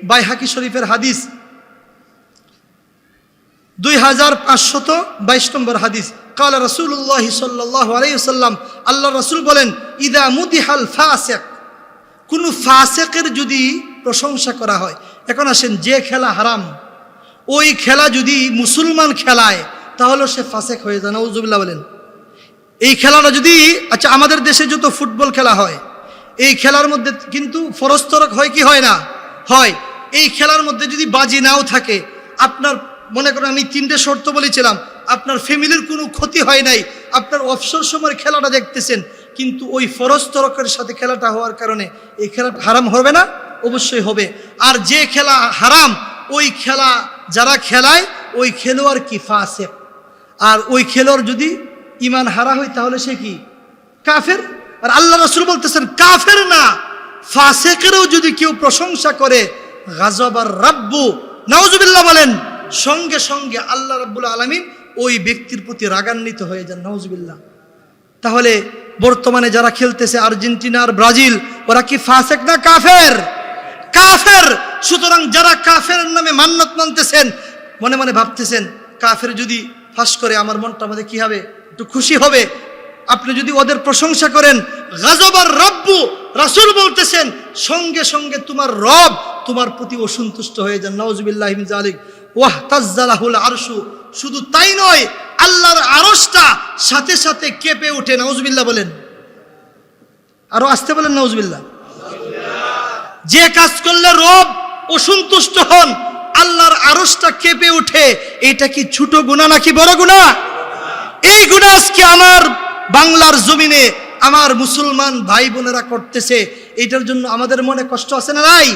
বাইহাকি শরীফের হাদিস 2522 নম্বর হাদিস, কালা রাসূলুল্লাহ সাল্লাল্লাহু আলাইহি ওয়াসাল্লাম, আল্লাহ রাসূল বলেন, ইদা মুদিহাল ফাসিক, কোন ফাসিকের যদি প্রশংসা করা হয়। এখন আসেন, যে খেলা হারাম ওই খেলা যদি মুসলমান খেলায় তাহলে সে ফাসেক হয়ে যায়, নাউজুবিল্লাহ বলেন। এই খেলাটা যদি, আচ্ছা আমাদের দেশে যত ফুটবল খেলা হয় এই খেলার মধ্যে কিন্তু ফরস্তরক হয় কি হয় না? হয়। এই খেলার মধ্যে যদি বাজি নাও থাকে, আপনার মনে করেন আমি 3টে শর্ত বলেছিলাম, আপনার ফ্যামিলির কোনো ক্ষতি হয় নাই, আপনার অবসর সময়ের খেলাটা দেখতেছেন, কিন্তু ওই ফরস্তরকের সাথে খেলাটা হওয়ার কারণে এই খেলাটা হারাম হবে না? অবশ্যই হবে। আর যে খেলা হারাম ওই খেলা যারা খেলায় ওই খেলোয়াড় কি ফাসেক, আর ওই খেলোয়াড় যদি ইমান হারা হয় তাহলে সে কি? কাফের। আর আল্লাহ রাসূল বলতেছেন কাফের না, ফাসেকেরও যদি কেউ প্রশংসা করে গাযবার রাব্বু, নাউজুবিল্লাহ বলেন, সঙ্গে সঙ্গে আল্লাহ রাব্বুল আলামিন ওই ব্যক্তির প্রতি রাগান্বিত হয়ে যান, নাউজুবিল্লাহ। তাহলে বর্তমানে যারা খেলতেছে আর্জেন্টিনা আর ব্রাজিল, ওরা কি ফাসেক না কাফের? কাফের। সুতরাং যারা কাফের নামে মান্নত মানতেছেন, মনে মনে ভাবতেছেন কাফের যদি ফাঁস করে আমার মনটা মধ্যে কি হবে? একটু খুশি হবে। আপনি যদি ওদের প্রশংসা করেন, গাযবার রাব্বু, রাসূল বলতেছেন সঙ্গে সঙ্গে তোমার রব তোমার প্রতি অসন্তুষ্ট হয়ে যান, নাউজুবিল্লাহি মিন যালিক। ওয়াহতাজ্জালাহুল আরশু, শুধু তাই নয়, আল্লাহর আরশটা সাথে সাথে কেঁপে ওঠে, নাউজুবিল্লাহ বলেন। আরো আসতে বলেন নাউজুবিল্লাহ। যে কাজ করলে রব অসন্তুষ্ট হন, আল্লাহর আরশটা কেঁপে ওঠে, এটা কি ছোট গুনাহ নাকি বড় গুনাহ? এই গুনাহ আজকে আমার বাংলার জমিনে আমার মুসলমান ভাই বোনেরা করতেছে, এটার জন্য আমাদের মনে কষ্ট আছে না নাই?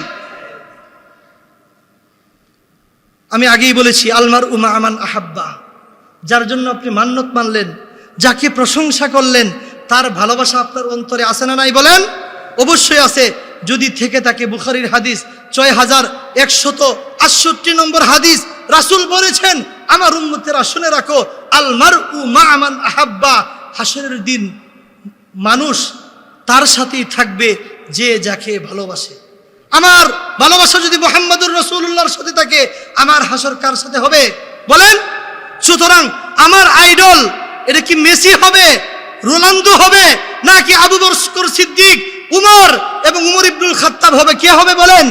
আমি আগেই বলেছি আলমার উমা আমান আহাব্বা, যার জন্য আপনি মান্নত মানলেন, যাকে প্রশংসা করলেন, তার ভালোবাসা আপনার অন্তরে আছে না নাই বলেন? অবশ্যই আছে। যদি থেকে থাকে, বুখারীর হাদিস 6168 নম্বর হাদিস, রাসূল বলেছেন আমার উম্মতেরা শুনে রাখো, আলমার উমা আমান আহাব্বা, হাসরের দিন মানুষ তার সাথেই থাকবে যে যাকে ভালোবাসে। আমার ভালোবাসা যদি মুহাম্মদুর রাসূলুল্লাহর সাথে থাকে, আমার হাসর কার সাথে হবে বলেন? সুতরাং আমার আইডল এটা কি মেসি হবে, রোনালদো হবে, নাকি আবু বকর সিদ্দিক, উমর এবং উমর ইবনুল খাত্তাব হবে? কে হবে বলেন?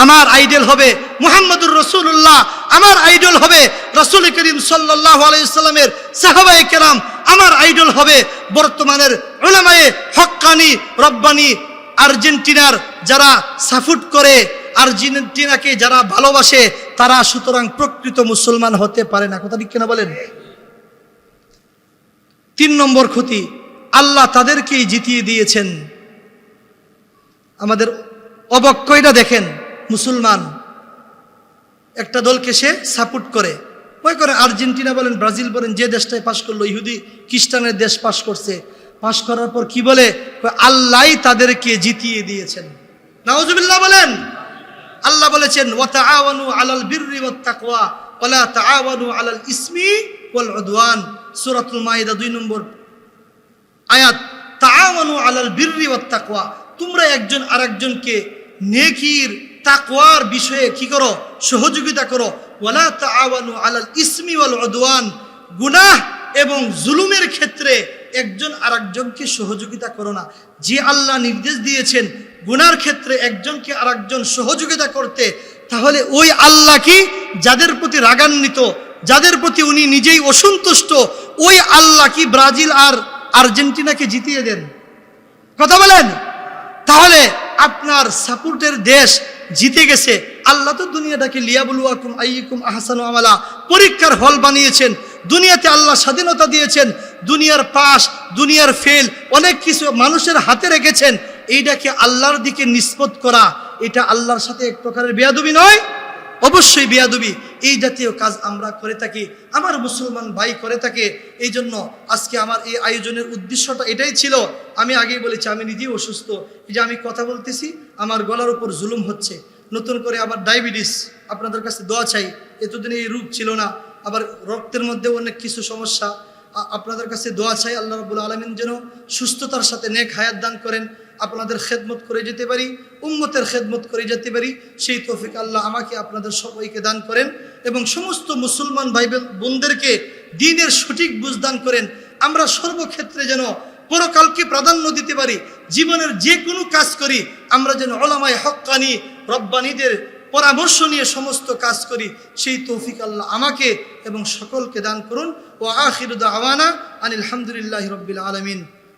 আমার আইডল হবে মুহাম্মদুর রাসূলুল্লাহ, আমার আইডল হবে রাসূল করিম সাল্লাল্লাহু আলাইহি সাল্লামের সাহাবায়ে কেরাম, আমার আইডল হবে বর্তমানের উলামায়ে হক্কানি রব্বানি। আর্জেন্টিনার যারা সাপোর্ট করে, আর্জেন্টিনাকে যারা ভালোবাসে, তারা সুতরাং প্রকৃত মুসলমান হতে পারে না। কথা ঠিক কিনা বলেন? 3 নম্বর ক্ষতি, আল্লাহ তাদেরকেই জিতিয়ে দিয়েছেন। আমাদের অবক্ষয়টা দেখেন, মুসলমান একটা দলকে সে সাপোর্ট করে, ওই করে আর্জেন্টিনা বলেন, ব্রাজিল বলেন, যে দেশটায় পাশ করলো, ইহুদি খ্রিস্টানের দেশ পাশ করছে, পাশ করার পর কি বলে? আল্লাহ তাদেরকে জিতিয়ে দিয়েছেন, নাউজুবিল্লাহ বলেন। আল্লাহ বলেছেন ওয়া তাআওয়ানু আলাল বিররি ওয়াত তাকওয়া ওয়া লা তাআওয়ানু আলাল ইসমি ওয়াল উদওয়ান, সূরাতুল মাইদা 2 নম্বর আয়াত। তাআওয়ানু আলাল বিররি ওয়াত তাকওয়া, তোমরা একজন আরেকজনকে নেকির তাকওয়ার বিষয়ে কি করো? সহযোগিতা করো। ওয়া লা তাআওয়ানু আলাল ইসমি ওয়াল উদওয়ান, গুনাহ এবং জুলুমের ক্ষেত্রে একজন আরেকজনকে সহযোগিতা করো না। যে আল্লাহ নির্দেশ দিয়েছেন গুনার ক্ষেত্রে একজনকে আরেকজন সহযোগিতা করতে, তাহলে ওই আল্লাহ কি যাদের প্রতি রাগান্বিত, যাদের প্রতি উনি নিজেই অসন্তুষ্ট, ওই আল্লাহ কি ব্রাজিল আর আর্জেন্টিনাকে জিতিয়ে দেন? কথা বলেন। তাহলে আপনার সাপোর্টের দেশ জিতে গেছে, আল্লাহ তো দুনিয়াটাকে লিয়াবলুয়াকুম আইয়ুকুম আহসানু আমালা, পরীক্ষার হল বানিয়েছেন। দুনিয়াতে আল্লাহ স্বাধীনতা দিয়েছেন, দুনিয়ার পাস, দুনিয়ার ফেল, অনেক কিছু মানুষের হাতে রেখেছেন। এইটাকে আল্লাহর দিকে নিসবত করা, এটা আল্লাহর সাথে এক প্রকারের বেয়াদবি নয়? অবশ্যই বেয়াদবি। এই জাতীয় কাজ আমরা করে থাকি, আমার মুসলমান ভাই করে থাকে। এই জন্য আজকে আমার এই আয়োজনের উদ্দেশ্যটা এটাই ছিল। আমি আগেই বলেছি আমি নিজেই অসুস্থ, এই যে আমি কথা বলতেছি আমার গলার উপর জুলুম হচ্ছে, নতুন করে আবার ডায়াবেটিস, আপনাদের কাছে দোয়া চাই। এতদিন এই রোগ ছিল না, আবার রক্তের মধ্যে অনেক কিছু সমস্যা, আপনাদের কাছে দোয়া চাই আল্লাহ রাব্বুল আলামিন যেন সুস্থতার সাথে নেক হায়াত দান করেন, আপনাদের খেদমত করে যেতে পারি, উম্মতের খেদমত করে যেতে পারি, সেই তৌফিক আল্লাহ আমাকে আপনাদের সবাইকে দান করেন এবং সমস্ত মুসলমান ভাই বোনদেরকে দ্বীনের সঠিক বুঝ দান করেন। আমরা সর্বক্ষেত্রে যেন পরকালকে প্রাধান্য দিতে পারি, জীবনের যে কোনো কাজ করি আমরা যেন উলামায়ে হক্কানি রব্বানীদের পরামর্শ নিয়ে সমস্ত কাজ করি, সেই তৌফিক আল্লাহ আমাকে এবং সকলকে দান করুন। ওয়া আখিরু দাওয়ানা আনিল হামদুলিল্লাহি রাব্বিল আলামিন।